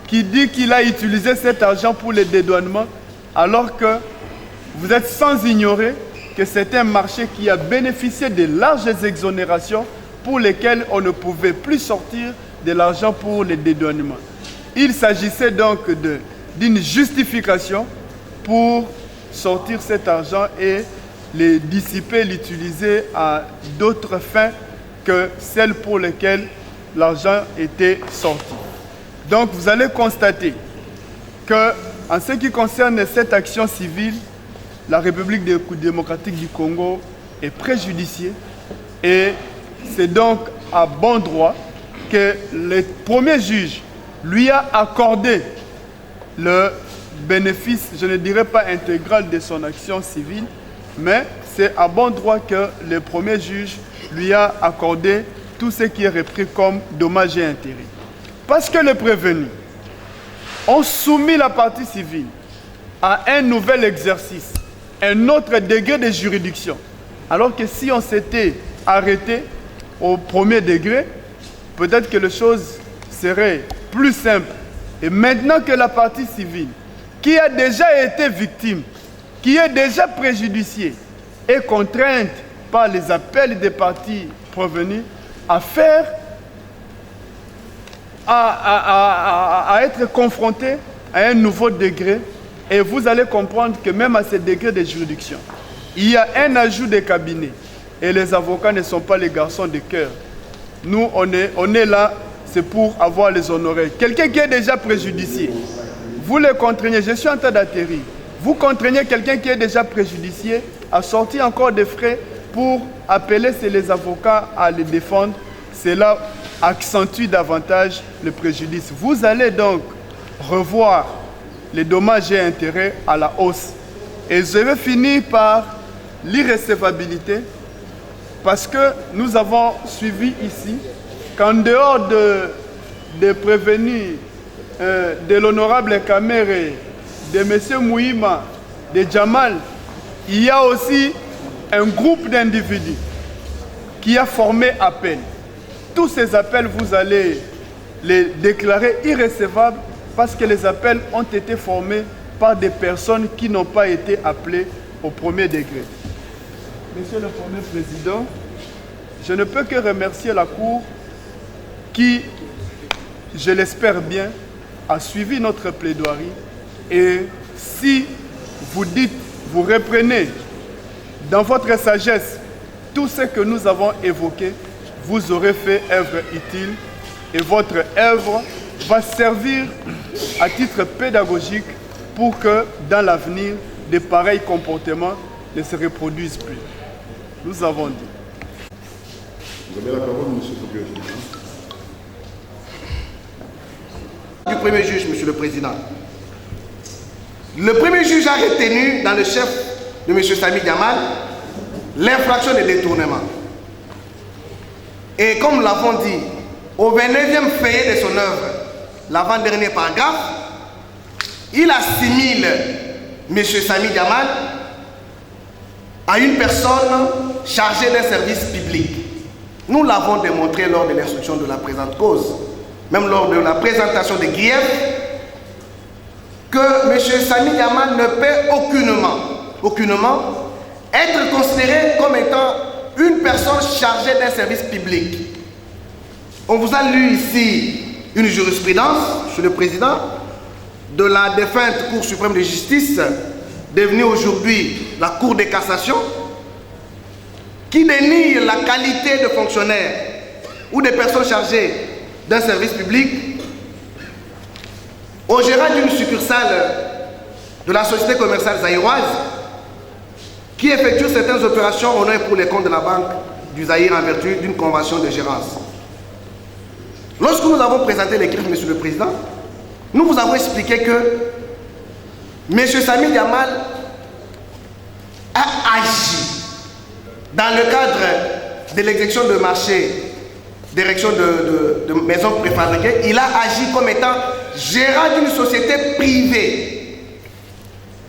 Speaker 7: qui dit qu'il a utilisé cet argent pour le dédouanement, alors que vous êtes sans ignorer que c'est un marché qui a bénéficié de larges exonérations pour lesquelles on ne pouvait plus sortir de l'argent pour le dédouanement. Il s'agissait donc d'une justification pour sortir cet argent et les dissiper, l'utiliser à d'autres fins que celles pour lesquelles l'argent était sorti. Donc vous allez constater que, en ce qui concerne cette action civile, la République démocratique du Congo est préjudiciée et c'est donc à bon droit que le premier juge lui a accordé le bénéfice, je ne dirais pas intégral de son action civile, mais c'est à bon droit que le premier juge lui a accordé tout ce qui est repris comme dommages et intérêts. Parce que les prévenus ont soumis la partie civile à un nouvel exercice, un autre degré de juridiction. Alors que si on s'était arrêté au premier degré, peut-être que les choses seraient plus simples. Et maintenant que la partie civile, qui a déjà été victime, qui est déjà préjudiciée, est contrainte par les appels des parties prévenues à faire, à être confrontée à un nouveau degré. Et vous allez comprendre que même à ce degré de juridiction, il y a un ajout des cabinets. Et les avocats ne sont pas les garçons de cœur. Nous, on est là, c'est pour avoir les honoraires. Quelqu'un qui est déjà préjudicié, vous le contraignez, je suis en train d'atterrir, vous contraignez quelqu'un qui est déjà préjudicié à sortir encore des frais pour appeler les avocats à les défendre, cela accentue davantage le préjudice. Vous allez donc revoir les dommages et intérêts à la hausse. Et je vais finir par l'irrecevabilité, parce que nous avons suivi ici qu'en dehors de prévenus de l'honorable Kamere, de M. Mouima, de Jamal, il y a aussi un groupe d'individus qui a formé appel. Tous ces appels, vous allez les déclarer irrécevables parce que les appels ont été formés par des personnes qui n'ont pas été appelées au premier degré. Monsieur le Premier Président, je ne peux que remercier la Cour qui, je l'espère bien, a suivi notre plaidoirie. Et si vous dites, vous reprenez dans votre sagesse tout ce que nous avons évoqué, vous aurez fait œuvre utile et votre œuvre va servir à titre pédagogique pour que dans l'avenir, de pareils comportements ne se reproduisent plus. Nous avons dit.
Speaker 2: Vous avez la parole, monsieur le Président.
Speaker 5: Du premier juge, monsieur le Président. Le premier juge a retenu dans le chef de M. Samy Diamal l'infraction de détournement. Et comme nous l'avons dit, au 29e feuillet de son œuvre, l'avant-dernier paragraphe, il assimile M. Samy Diamal à une personne chargée d'un service public. Nous l'avons démontré lors de l'instruction de la présente cause, même lors de la présentation des griefs, que M. Samy Diamal ne peut aucunement être considéré comme étant une personne chargée d'un service public. On vous a lu ici une jurisprudence, Monsieur le Président, de la défunte Cour suprême de justice, devenue aujourd'hui la Cour de cassation, qui dénie la qualité de fonctionnaire ou de personnes chargées d'un service public au gérant d'une succursale de la société commerciale zaïroise qui effectue certaines opérations au nom et pour les comptes de la Banque du Zaïre en vertu d'une convention de gérance. Lorsque nous avons présenté les griefs, Monsieur le Président, nous vous avons expliqué que M. Samy Diamal a agi dans le cadre de l'exécution de marché, d'érection de maisons préfabriquées. Il a agi comme étant gérant d'une société privée.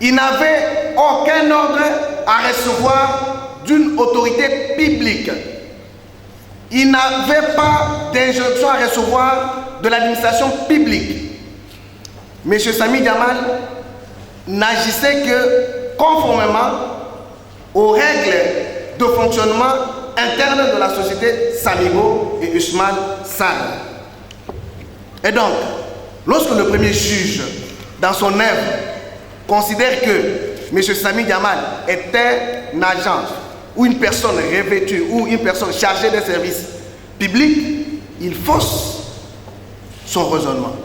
Speaker 5: Il n'avait aucun ordre à recevoir d'une autorité publique. Il n'avait pas d'injonction à recevoir de l'administration publique. M. Samy Diamal n'agissait que conformément aux règles de fonctionnement interne de la société Samigo et Ousmane Sall. Et donc, lorsque le premier juge, dans son œuvre, considère que M. Samy Diamal était un agent ou une personne revêtue ou une personne chargée d'un service public, il fausse son raisonnement.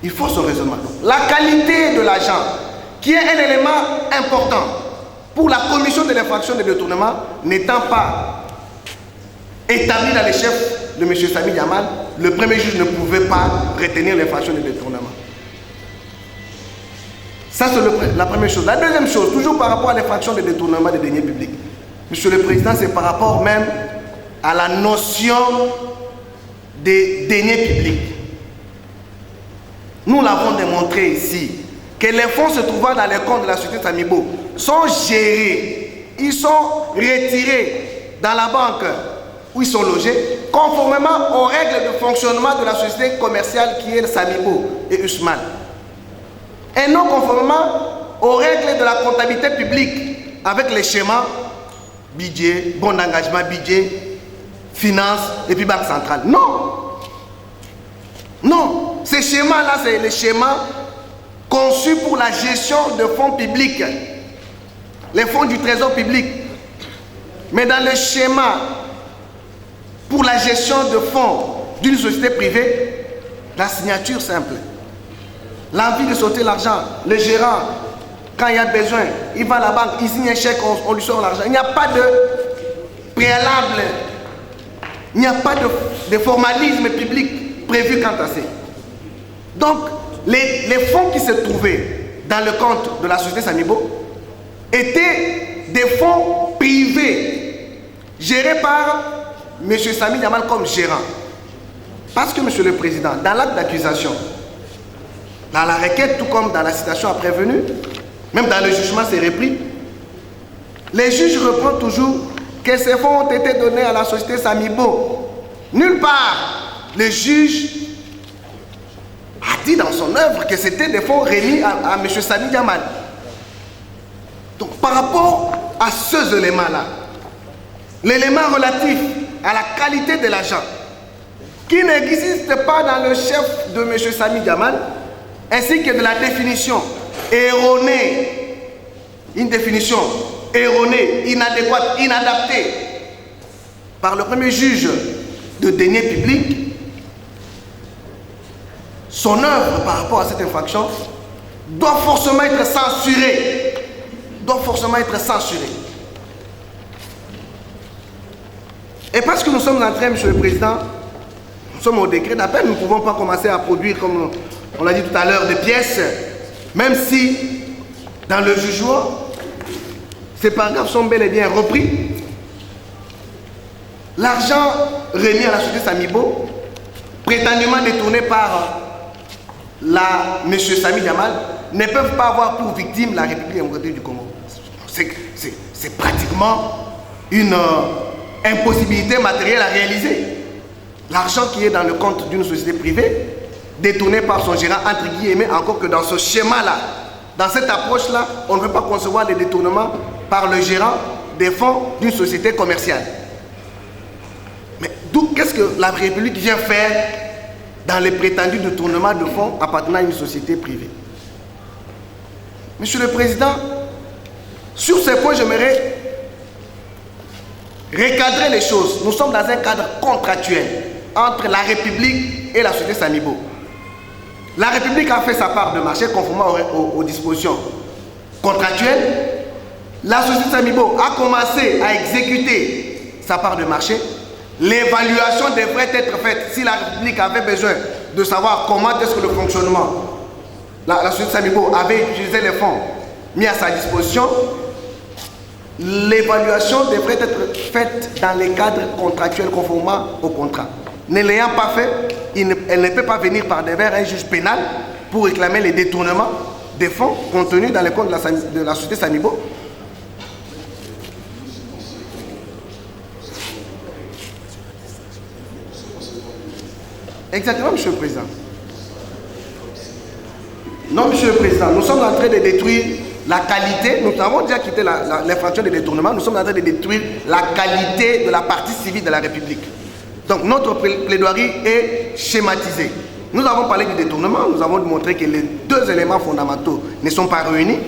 Speaker 5: Il faut son raisonnement. La qualité de l'agent, qui est un élément important pour la commission de l'infraction de détournement, n'étant pas établi dans les chefs de M. Samy Diamal, le premier juge ne pouvait pas retenir l'infraction de détournement. Ça, c'est la première chose. La deuxième chose, toujours par rapport à l'infraction de détournement des deniers publics, Monsieur le Président, c'est par rapport même à la notion des deniers publics. Nous l'avons démontré ici, que les fonds se trouvant dans les comptes de la société Samibo sont gérés, ils sont retirés dans la banque où ils sont logés, conformément aux règles de fonctionnement de la société commerciale qui est le Samibo et Ousmane. Et non conformément aux règles de la comptabilité publique avec les schémas budget, bon d'engagement budget, finance et puis banque centrale. Non. Non. Ces schémas-là, c'est les schémas conçus pour la gestion de fonds publics, les fonds du trésor public. Mais dans le schéma pour la gestion de fonds d'une société privée, la signature simple, l'envie de sauter l'argent, le gérant Quand il y a besoin, il va à la banque, il signe un chèque, on lui sort l'argent. Il n'y a pas de préalable. Il n'y a pas de formalisme public prévu quant à ça. Donc, les fonds qui se trouvaient dans le compte de la société Samibo étaient des fonds privés, gérés par M. Samy Diamal comme gérant. Parce que, Monsieur le Président, dans l'acte d'accusation, dans la requête, tout comme dans la citation à prévenu, même dans le jugement, c'est repris, les juges reprennent toujours que ces fonds ont été donnés à la société Samibo. Nulle part, le juge a dit dans son œuvre que c'était des fonds remis à M. Samy Diamal. Donc, par rapport à ces éléments-là, l'élément relatif à la qualité de l'agent, qui n'existe pas dans le chef de M. Samy Diamal, ainsi que de la définition erronée, une définition erronée, inadéquate, inadaptée par le premier juge de deniers publics, son œuvre par rapport à cette infraction doit forcément être censurée. Doit forcément être censurée. Et parce que nous sommes en train, Monsieur le Président, nous sommes au décret d'appel, nous ne pouvons pas commencer à produire, comme on l'a dit tout à l'heure, des pièces, même si dans le jugement, ces paragraphes sont bel et bien repris. L'argent remis à la société Samibo, prétendument détourné par M. Samy Diamal, ne peuvent pas avoir pour victime la République démocratique du Congo. C'est pratiquement une impossibilité matérielle à réaliser. L'argent qui est dans le compte d'une société privée, détourné par son gérant, entre guillemets, encore que dans ce schéma-là, dans cette approche-là, on ne peut pas concevoir les détournements par le gérant des fonds d'une société commerciale. Mais d'où, qu'est-ce que la République vient faire dans les prétendus détournements de fonds appartenant à une société privée? Monsieur le Président, sur ces points, j'aimerais recadrer les choses. Nous sommes dans un cadre contractuel entre la République et la société Samibo. La République a fait sa part de marché conformément aux dispositions contractuelles. La société Samibo a commencé à exécuter sa part de marché. L'évaluation devrait être faite si la République avait besoin de savoir comment est-ce que le fonctionnement, la société Samibo avait utilisé les fonds mis à sa disposition. L'évaluation devrait être faite dans les cadres contractuels conformément au contrat. Ne l'ayant pas fait, elle ne peut pas venir par devers un juge pénal pour réclamer les détournements des fonds contenus dans les comptes de la société Samibo. Exactement, Monsieur le Président. Non, Monsieur le Président, nous sommes en train de détruire la qualité. Nous avons déjà quitté l'infraction de détournement. Nous sommes en train de détruire la qualité de la partie civile de la République. Donc notre plaidoirie est schématisée. Nous avons parlé du détournement. Nous avons montré que les deux éléments fondamentaux ne sont pas réunis.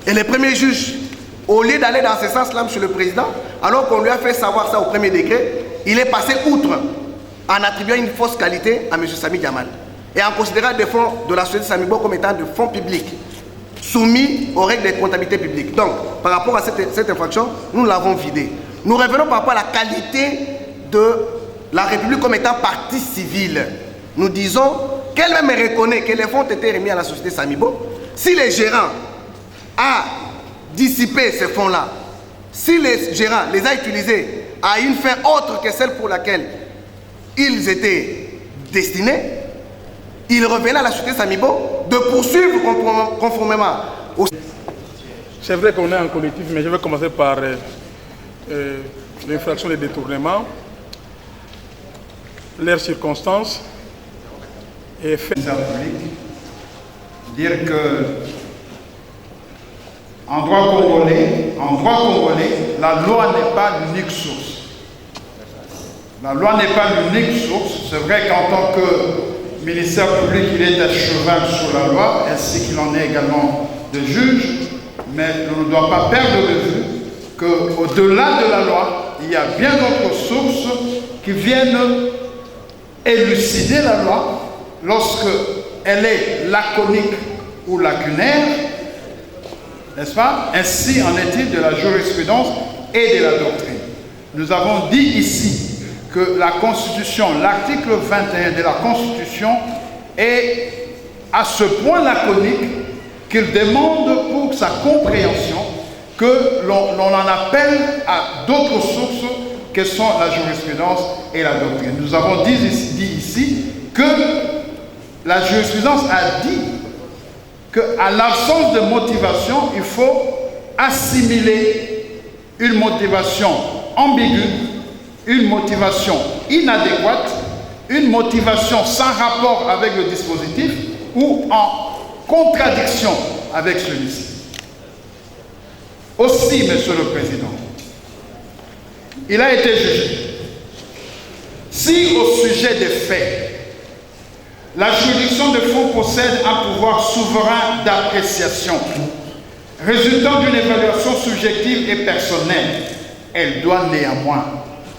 Speaker 5: Et le premier juge, au lieu d'aller dans ce sens-là, Monsieur le Président, alors qu'on lui a fait savoir ça au premier décret, il est passé outre en attribuant une fausse qualité à M. Samy Diamal et en considérant des fonds de la société Samibo comme étant de fonds publics soumis aux règles de comptabilité publique. Donc, par rapport à cette infraction, nous l'avons vidée. Nous revenons par rapport à la qualité de la République comme étant partie civile. Nous disons qu'elle-même reconnaît que les fonds ont été remis à la société Samibo. Si les gérants a dissipé ces fonds-là, si les gérants les a utilisés à une fin autre que celle pour laquelle ils étaient destinés, il revenait à la société Samibo de poursuivre conformément au...
Speaker 4: C'est vrai qu'on est en collectif, mais je vais commencer par l'infraction des détournements, leurs circonstances et fait.
Speaker 3: Dire que en droit congolais, la loi n'est pas l'unique source. La loi n'est pas l'unique source. C'est vrai qu'en tant que ministère public, il est à cheval sur la loi, ainsi qu'il en est également de juge, mais on ne doit pas perdre de vue qu'au-delà de la loi, il y a bien d'autres sources qui viennent élucider la loi lorsque elle est laconique ou lacunaire, n'est-ce pas? Ainsi en est-il de la jurisprudence et de la doctrine. Nous avons dit ici que la Constitution, l'article 21 de la Constitution est à ce point laconique qu'il demande pour sa compréhension que l'on en appelle à d'autres sources que sont la jurisprudence et la doctrine. Nous avons dit ici que la jurisprudence a dit qu'à l'absence de motivation, il faut assimiler une motivation ambiguë, une motivation inadéquate, une motivation sans rapport avec le dispositif ou en contradiction avec celui-ci. Aussi, Monsieur le Président, il a été jugé. Si au sujet des faits, la juridiction de fond possède un pouvoir souverain d'appréciation résultant d'une évaluation subjective et personnelle, elle doit néanmoins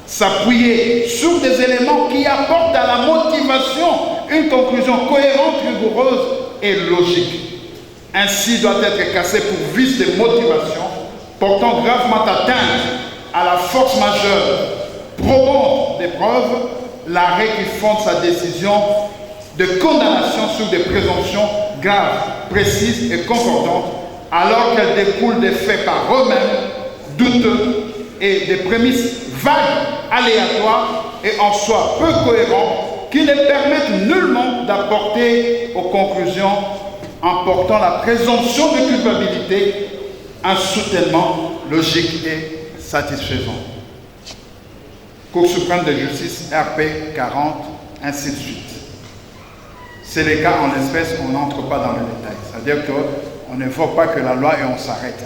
Speaker 3: s'appuyer sur des éléments qui apportent à la motivation une conclusion cohérente, rigoureuse et logique. Ainsi doit être cassée pour vice de motivation portant gravement atteinte à la force majeure, probante des preuves, l'arrêt qui fonde sa décision de condamnation sur des présomptions graves, précises et concordantes, alors qu'elles découlent des faits par eux-mêmes douteux et des prémices vagues, aléatoires et en soi peu cohérents, qui ne permettent nullement d'apporter aux conclusions en portant la présomption de culpabilité un soutènement logique et satisfaisant. Cour suprême de justice, RP 40, ainsi de suite. C'est le cas en l'espèce, on n'entre pas dans le détail. C'est-à-dire qu'on ne voit pas que la loi et on s'arrête.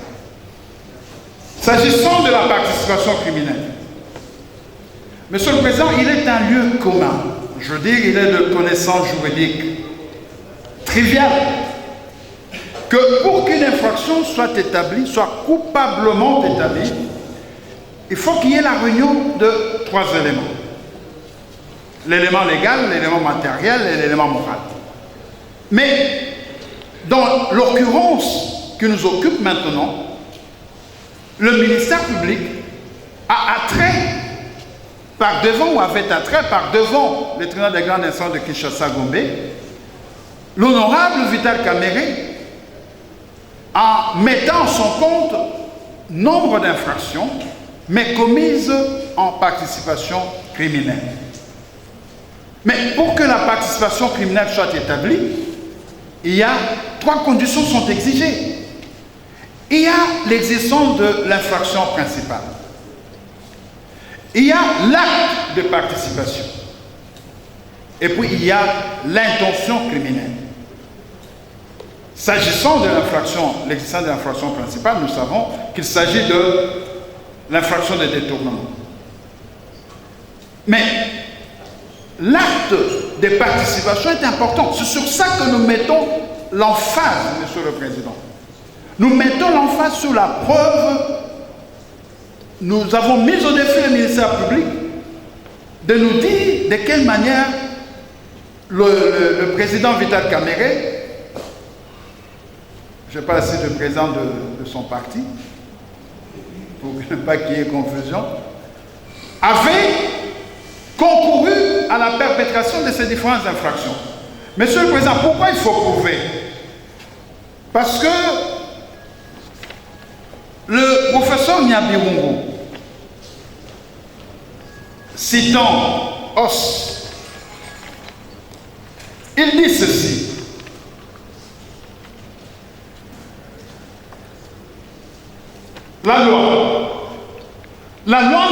Speaker 3: S'agissant de la participation criminelle, Monsieur le Président, il est un lieu commun. Je veux dire, il est de connaissance juridique triviale que pour qu'une infraction soit établie, soit coupablement établie, il faut qu'il y ait la réunion de trois éléments. L'élément légal, l'élément matériel et l'élément moral. Mais dans l'occurrence qui nous occupe maintenant, le ministère public a attrait par devant ou avait attrait par devant le tribunal des grandes instances de Kinshasa-Gombe, l'honorable Vital Kamerhe, en mettant en son compte nombre d'infractions, mais commises en participation criminelle. Mais pour que la participation criminelle soit établie, il y a trois conditions qui sont exigées. Il y a l'existence de l'infraction principale. Il y a l'acte de participation. Et puis il y a l'intention criminelle. S'agissant de l'infraction, l'existence de l'infraction principale, nous savons qu'il s'agit de l'infraction de détournement. Mais l'acte de participation est important. C'est sur ça que nous mettons l'emphase, Monsieur le Président. Nous mettons l'emphase sur la preuve. Nous avons mis au défi le ministère public de nous dire de quelle manière le président Vital Kamerhe, je ne sais pas si c'est le président de son parti, pour ne pas qu'il y ait confusion, avait concouru à la perpétration de ces différentes infractions. Monsieur le Président, pourquoi il faut prouver? Parce que le professeur Nyabirungu, citant Os, il dit ceci: la loi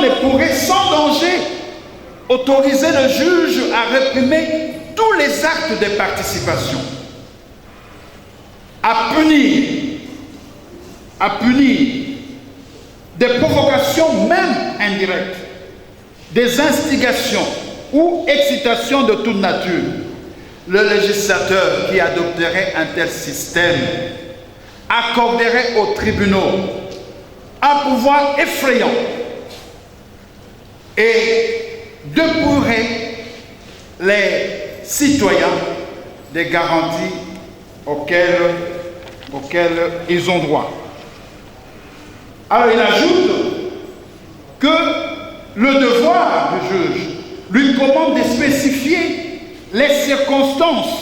Speaker 3: ne pourrait sans danger autoriser le juge à réprimer tous les actes de participation, à punir des provocations même indirectes, des instigations ou excitations de toute nature. Le législateur qui adopterait un tel système accorderait aux tribunaux un pouvoir effrayant et dépouillerait les citoyens des garanties auxquelles ils ont droit. Alors il ajoute que le devoir du juge lui commande de spécifier les circonstances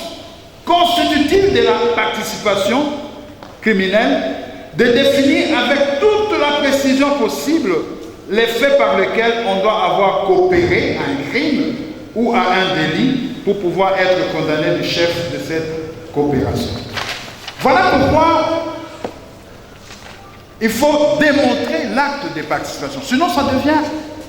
Speaker 3: constitutives de la participation criminelle, de définir avec toute la précision possible les faits par lesquels on doit avoir coopéré à un crime ou à un délit pour pouvoir être condamné du chef de cette coopération. Voilà pourquoi il faut démontrer l'acte de participation. Sinon, ça devient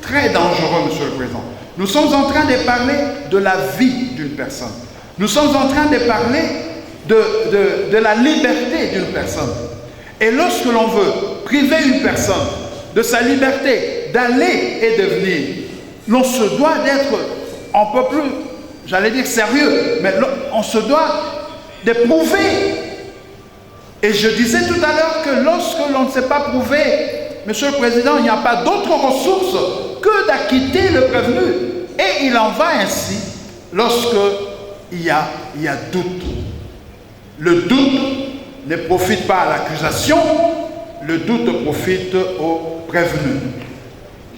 Speaker 3: très dangereux, Monsieur le Président. Nous sommes en train de parler de la vie d'une personne. Nous sommes en train de parler de la liberté d'une personne. Et lorsque l'on veut priver une personne de sa liberté d'aller et de venir, l'on se doit d'être un peu plus, j'allais dire sérieux, mais on se doit de prouver. Et je disais tout à l'heure que lorsque l'on ne s'est pas prouvé, Monsieur le Président, il n'y a pas d'autre ressource que d'acquitter le prévenu. Et il en va ainsi lorsque il y a doute. Le doute ne profite pas à l'accusation, le doute profite au prévenu.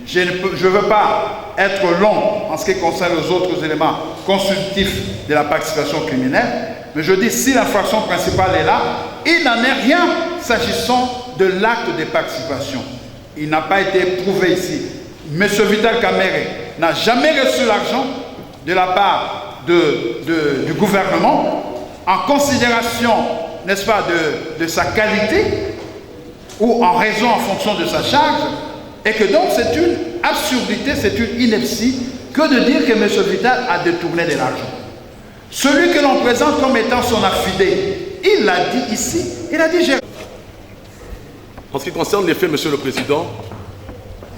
Speaker 3: Je ne veux pas être long en ce qui concerne les autres éléments constitutifs de la participation criminelle, mais je dis si l'infraction principale est là, il n'en est rien s'agissant de l'acte de participation. Il n'a pas été prouvé ici. M. Vital Kamerhe n'a jamais reçu l'argent de la part du gouvernement en considération, n'est-ce pas, de sa qualité ou en raison, en fonction de sa charge, et que donc c'est une absurdité, c'est une ineptie que de dire que M. Vital a détourné de l'argent. Celui que l'on présente comme étant son affidé, il l'a dit ici, il a dit j'ai...
Speaker 6: En ce qui concerne les faits, Monsieur le Président,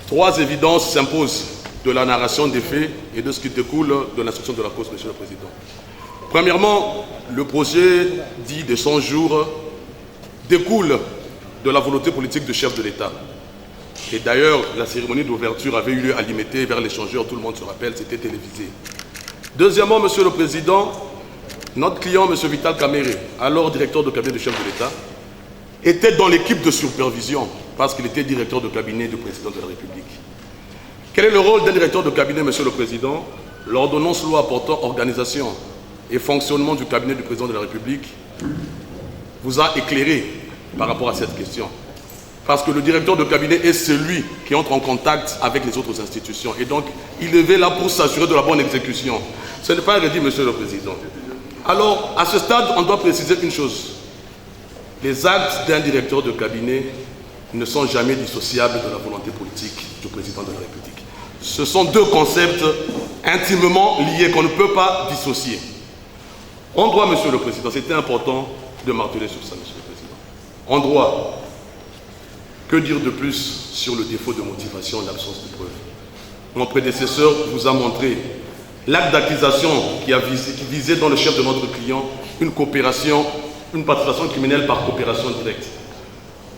Speaker 6: trois évidences s'imposent de la narration des faits et de ce qui découle de l'instruction de la cause, Monsieur le Président. Premièrement, le projet dit de 100 jours découle de la volonté politique du chef de l'État. Et d'ailleurs, la cérémonie d'ouverture avait eu lieu à Limité vers l'échangeur, tout le monde se rappelle, c'était télévisé. Deuxièmement, Monsieur le Président, notre client, M. Vital Kamerhe, alors directeur de cabinet du chef de l'État, était dans l'équipe de supervision parce qu'il était directeur de cabinet du président de la République. Quel est le rôle d'un directeur de cabinet, Monsieur le Président? L'ordonnance loi portant organisation et fonctionnement du cabinet du président de la République vous a éclairé par rapport à cette question. Parce que le directeur de cabinet est celui qui entre en contact avec les autres institutions. Et donc, il est là pour s'assurer de la bonne exécution. Ce n'est pas redit, Monsieur le Président. Alors, à ce stade, on doit préciser une chose. Les actes d'un directeur de cabinet ne sont jamais dissociables de la volonté politique du président de la République. Ce sont deux concepts intimement liés qu'on ne peut pas dissocier. On doit, Monsieur le Président, c'était important de marteler sur ça, Monsieur le Président. On doit, que dire de plus sur le défaut de motivation et l'absence de preuve? Mon prédécesseur vous a montré l'acte d'accusation qui visait dans le chef de notre client une coopération, une participation criminelle par coopération directe.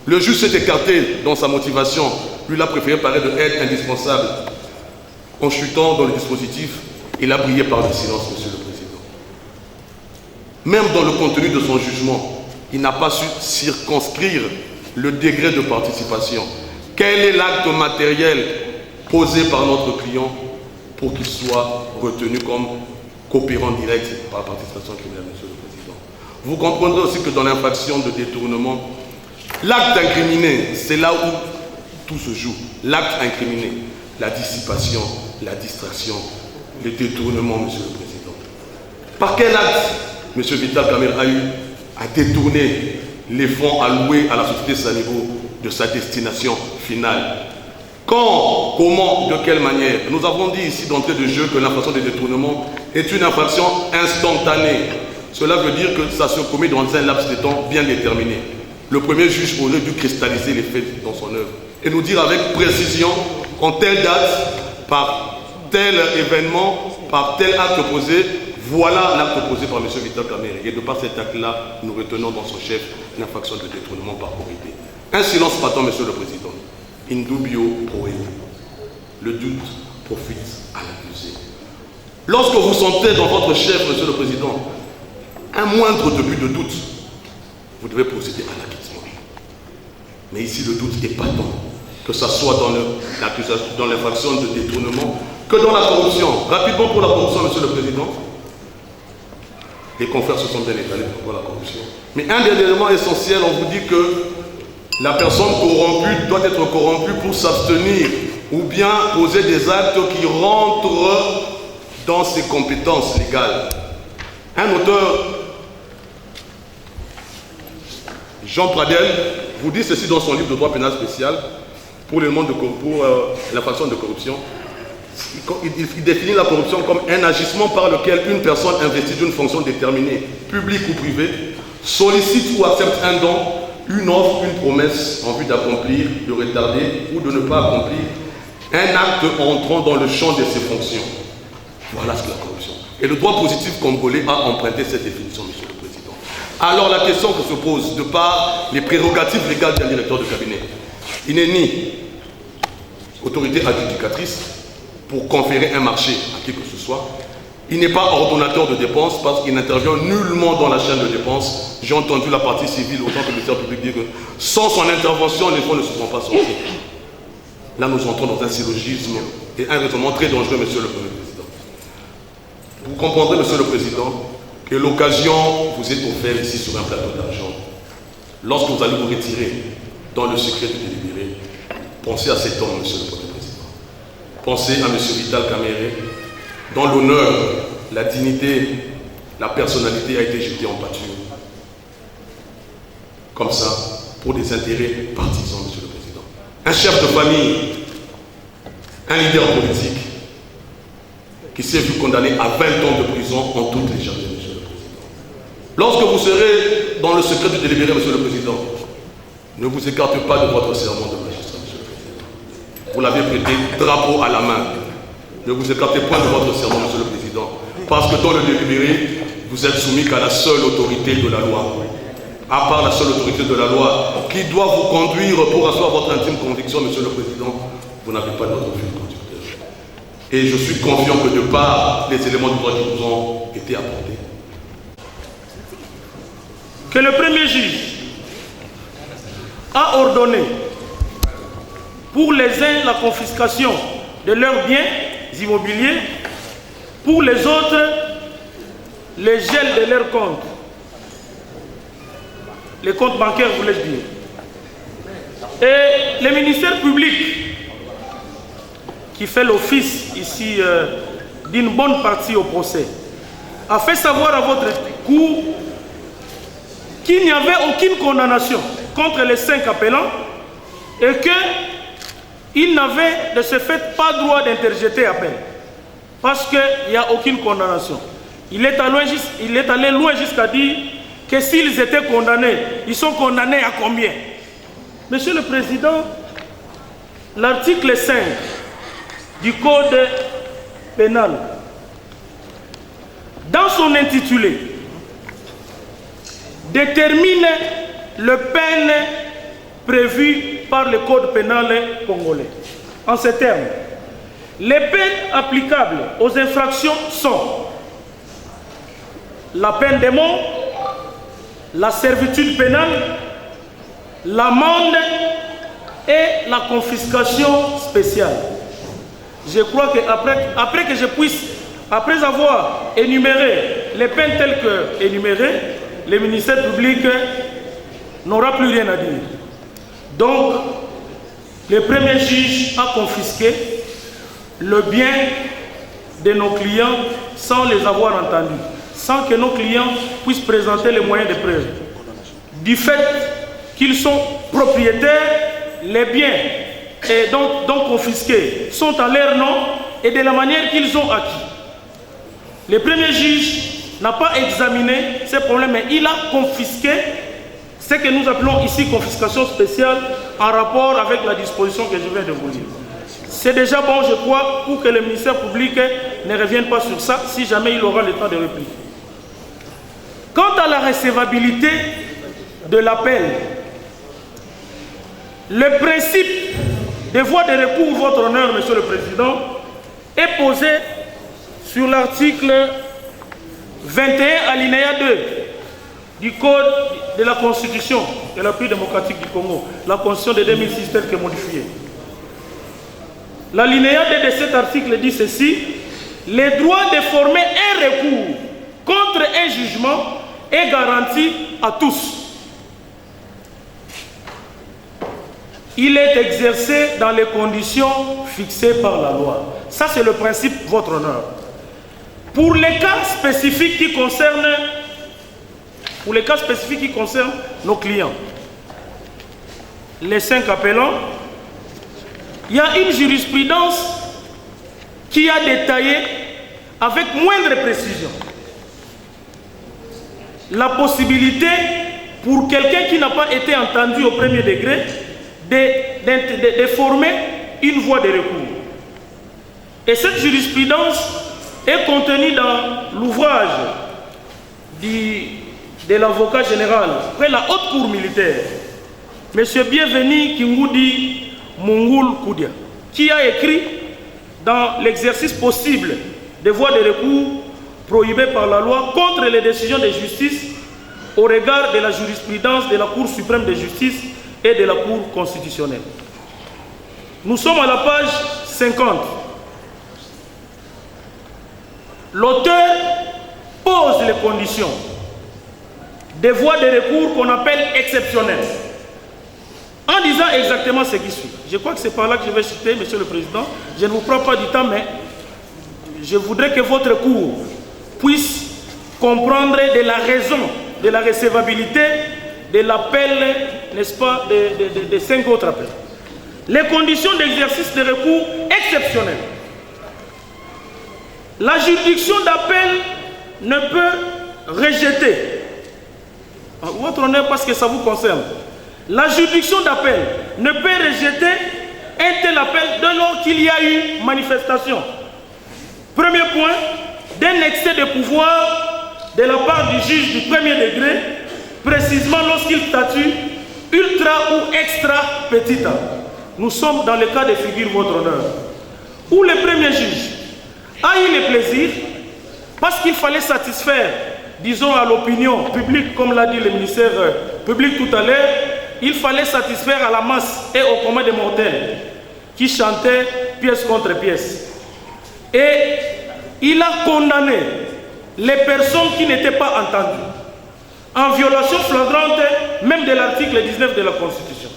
Speaker 6: Le juge s'est écarté dans sa motivation, lui a préféré parler de aide indispensable. En chutant dans le dispositif, il a brillé par le silence, Monsieur le Président. Même dans le contenu de son jugement, il n'a pas su circonscrire le degré de participation. Quel est l'acte matériel posé par notre client pour qu'il soit retenu comme coopérant direct par la participation criminelle, Monsieur le Président? Vous comprendrez aussi que dans l'infraction de détournement, l'acte incriminé, c'est là où tout se joue. L'acte incriminé, la dissipation, la distraction, le détournement, Monsieur le Président. Par quel acte M. Vital Kamerhe a eu à détourner les fonds alloués à la société Sanigo de sa destination finale? Quand, comment, de quelle manière? Nous avons dit ici d'entrée de jeu que l'infraction de détournement est une infraction instantanée. Cela veut dire que ça se commet dans un laps de temps bien déterminé. Le premier juge aurait dû cristalliser les faits dans son œuvre et nous dire avec précision, en telle date, par tel événement, par tel acte posé, voilà l'acte posé par M. Vital Kamerhe. Et de par cet acte-là, nous retenons dans son chef l'infraction de détournement par corruption. Un silence patent, Monsieur le Président. In dubio pro ego. Le doute profite à l'accusé. Lorsque vous sentez dans votre chef, Monsieur le Président, un moindre début de doute, vous devez procéder à l'acquittement. Mais ici, le doute est patent. que ce soit dans l'infraction de détournement, que dans la corruption. Rapidement pour la corruption, Monsieur le Président. Les confrères se sont bien étalés pour la corruption. Mais un des éléments essentiels, on vous dit que la personne corrompue doit être corrompue pour s'abstenir ou bien poser des actes qui rentrent dans ses compétences légales. Un auteur, Jean Pradel, vous dit ceci dans son livre de droit pénal spécial pour l'infraction de corruption. Il définit la corruption comme un agissement par lequel une personne investie d'une fonction déterminée, publique ou privée, sollicite ou accepte un don, une offre, une promesse en vue d'accomplir, de retarder ou de ne pas accomplir un acte entrant dans le champ de ses fonctions. Voilà ce que la corruption. Et le droit positif congolais a emprunté cette définition, Monsieur le Président. Alors la question que se pose, de par les prérogatives légales d'un directeur de cabinet, il n'est ni autorité adjudicatrice pour conférer un marché à qui que ce soit. Il n'est pas ordonnateur de dépenses parce qu'il n'intervient nullement dans la chaîne de dépenses. J'ai entendu la partie civile, autant que le ministère public, dire que sans son intervention, les fonds ne se sont pas sortis. Là, nous entrons dans un syllogisme et un raisonnement très dangereux, Monsieur le Président. Vous comprendrez, Monsieur le Président, que l'occasion vous est offerte ici sur un plateau d'argent. Lorsque vous allez vous retirer dans le secret du délibéré, pensez à cet homme, Monsieur le Président. Pensez à M. Vital Kamerhe, dont l'honneur, la dignité, la personnalité a été jetée en pâture. Comme ça, pour des intérêts partisans, M. le Président. Un chef de famille, un leader politique, qui s'est vu condamné à 20 ans de prison en toutes les jardins, M. le Président. Lorsque vous serez dans le secret du délibéré, M. le Président, ne vous écartez pas de votre serment de magistrat, M. le Président. Vous l'avez prêté drapeau à la main. Ne vous écartez point de votre serment, M. le Président, parce que dans le délibéré, vous êtes soumis qu'à la seule autorité de la loi. À part la seule autorité de la loi, qui doit vous conduire pour asseoir votre intime conviction, M. le Président, vous n'avez pas d'autre fil conducteur. Et je suis confiant que de par les éléments du droit qui vous ont été apportés,
Speaker 8: que le premier juge a ordonné pour les uns la confiscation de leurs biens immobiliers, pour les autres les gels de leurs comptes, les comptes bancaires, voulais-je dire. Et le ministère public, qui fait l'office ici d'une bonne partie au procès, a fait savoir à votre cour qu'il n'y avait aucune condamnation contre les 5 appelants et qu'il n'avait de ce fait pas droit d'interjeter appel parce qu'il n'y a aucune condamnation. Il est allé loin jusqu'à dire que s'ils étaient condamnés, ils sont condamnés à combien? Monsieur le Président, l'article 5 du Code pénal, dans son intitulé, détermine les peines prévues par le Code pénal congolais. En ces termes, les peines applicables aux infractions sont la peine de mort, la servitude pénale, l'amende et la confiscation spéciale. Je crois qu'après que je puisse, après avoir énuméré les peines telles que énumérées, le ministère public n'aura plus rien à dire. Donc, le premier juge a confisqué le bien de nos clients sans les avoir entendus, sans que nos clients puissent présenter les moyens de preuve. Du fait qu'ils sont propriétaires, les biens et donc confisqués sont à leur nom et de la manière qu'ils ont acquis. Le premier juge n'a pas examiné ces problèmes, mais il a confisqué ce que nous appelons ici confiscation spéciale en rapport avec la disposition que je viens de vous dire. C'est déjà bon, je crois, pour que le ministère public ne revienne pas sur ça, si jamais il aura le temps de répliquer. Quant à la recevabilité de l'appel, le principe des voies de recours, votre honneur, Monsieur le Président, est posé sur l'article 21 alinéa 2 du Code de la Constitution de la République démocratique du Congo, la Constitution de 2006 telle que modifiée. L'alinéa D de cet article dit ceci: le droit de former un recours contre un jugement est garanti à tous. Il est exercé dans les conditions fixées par la loi. Ça, c'est le principe, votre honneur. Pour les cas spécifiques qui concernent, nos clients, les 5 appelants, il y a une jurisprudence qui a détaillé avec moindre précision la possibilité pour quelqu'un qui n'a pas été entendu au premier degré de former une voie de recours. Et cette jurisprudence est contenue dans l'ouvrage de l'avocat général près la haute cour militaire, M. Bienvenu Kingoudi Mungul Koudia, qui a écrit dans l'exercice possible des voies de recours prohibées par la loi contre les décisions de justice au regard de la jurisprudence de la Cour suprême de justice et de la Cour constitutionnelle. Nous sommes à la page 50. L'auteur pose les conditions des voies de recours qu'on appelle exceptionnelles, en disant exactement ce qui suit. Je crois que c'est par là que je vais citer, Monsieur le Président. Je ne vous prends pas du temps, mais je voudrais que votre cour puisse comprendre de la raison, de la recevabilité de l'appel, n'est-ce pas, de 5 autres appels. Les conditions d'exercice de recours exceptionnels. La juridiction d'appel ne peut rejeter, votre honneur, parce que ça vous concerne, la juridiction d'appel ne peut rejeter un tel appel dès lors qu'il y a eu manifestation. Premier point, d'un excès de pouvoir de la part du juge du premier degré, précisément lorsqu'il statue ultra ou extra petita. Nous sommes dans le cas de figure, votre honneur, où le premier juge a eu le plaisir, parce qu'il fallait satisfaire, disons, à l'opinion publique, comme l'a dit le ministère public tout à l'heure, il fallait satisfaire à la masse et au commun des mortels qui chantaient pièce contre pièce. Et il a condamné les personnes qui n'étaient pas entendues, en violation flagrante même de l'article 19 de la Constitution.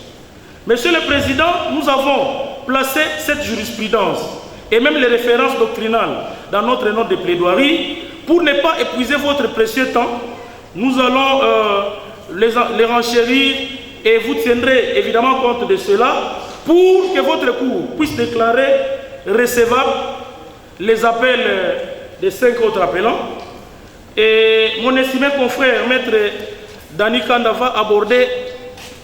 Speaker 8: Monsieur le Président, nous avons placé cette jurisprudence et même les références doctrinales dans notre note de plaidoirie. Pour ne pas épuiser votre précieux temps, nous allons les renchérir et vous tiendrez évidemment compte de cela pour que votre cour puisse déclarer recevable les appels des 5 autres appelants. Et mon estimé confrère, maître Dani Kanda, va aborder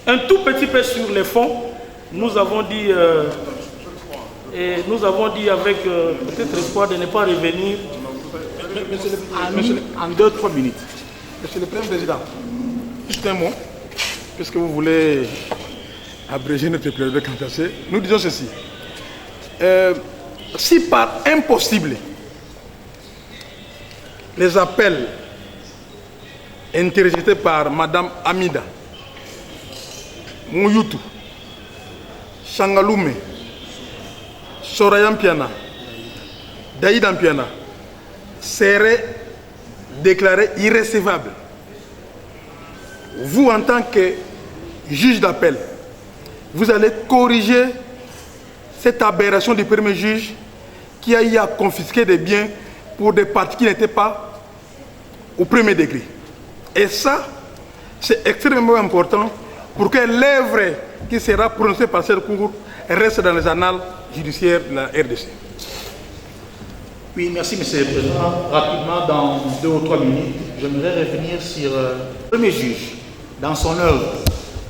Speaker 8: un tout petit peu sur les fonds. Nous avons dit, avec peut-être espoir de ne pas revenir.
Speaker 4: En 2-3 minutes. Monsieur le Président, juste un mot, puisque vous voulez abréger notre plaidoyer cantassé. Nous disons ceci. Si par impossible, les appels interjetés par Madame Amida, Mouyoutou, Changaloume, Soraya Mpiana, Daïda Mpiana, seraient déclarés irrécevables, vous, en tant que juge d'appel, vous allez corriger cette aberration du premier juge qui a eu à confisquer des biens pour des parties qui n'étaient pas au premier degré. Et ça, c'est extrêmement important pour que l'œuvre qui sera prononcée par cette cour reste dans les annales judiciaires de la RDC.
Speaker 9: Oui, merci, Monsieur le Président. Rapidement, dans 2 ou 3 minutes, j'aimerais revenir sur le premier juge, dans son œuvre,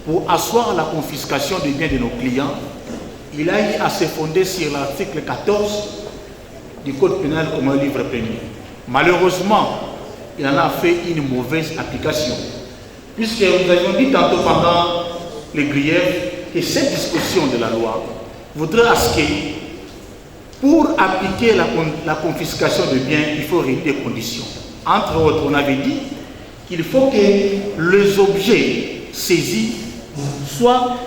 Speaker 9: pour asseoir la confiscation des biens de nos clients. Il a eu à se fonder sur l'article 14 du Code pénal comme un livre premier. Malheureusement, il en a fait une mauvaise application, puisque nous avions dit tantôt pendant les griefs que cette disposition de la loi voudrait à ce que, pour appliquer la confiscation de biens, il faut réunir des conditions. Entre autres, on avait dit qu'il faut que les objets saisis soient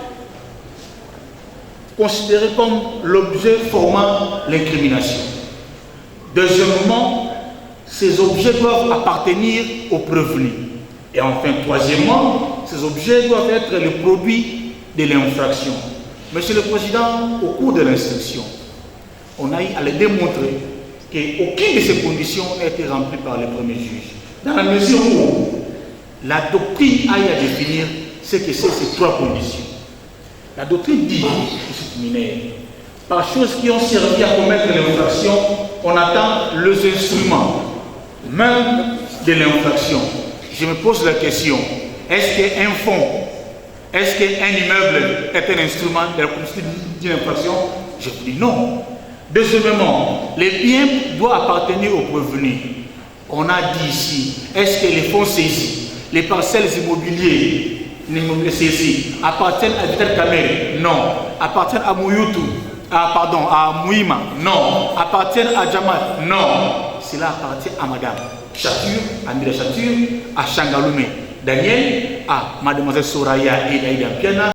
Speaker 9: considérés comme l'objet formant l'incrimination. Deuxièmement, ces objets doivent appartenir au prévenu. Et enfin, troisièmement, ces objets doivent être le produit de l'infraction. Monsieur le Président, au cours de l'instruction, on a eu à le démontrer qu'aucune de ces conditions n'a été remplie par le premier juge. Dans la mesure où la doctrine a eu à définir ce que c'est ces trois conditions. La doctrine dit, par choses qui ont servi à commettre l'infraction, on attend les instruments, même de l'infraction. Je me pose la question, est-ce qu'un fonds, est-ce qu'un immeuble est un instrument de la constitution d'une infraction? Je vous dis non. Deuxièmement, les biens doivent appartenir au prévenu. On a dit ici, est-ce que les fonds saisis, les parcelles immobilières saisis appartiennent à Vital Kamerhe? Non. Appartiennent à Mouyoutou? À Mouima? Non. Appartiennent à Jamal? Non. Cela appartient à Madame Chatur, à Mira Chatur, à Changalume Daniel, à Mademoiselle Soraya et Aïda Piana,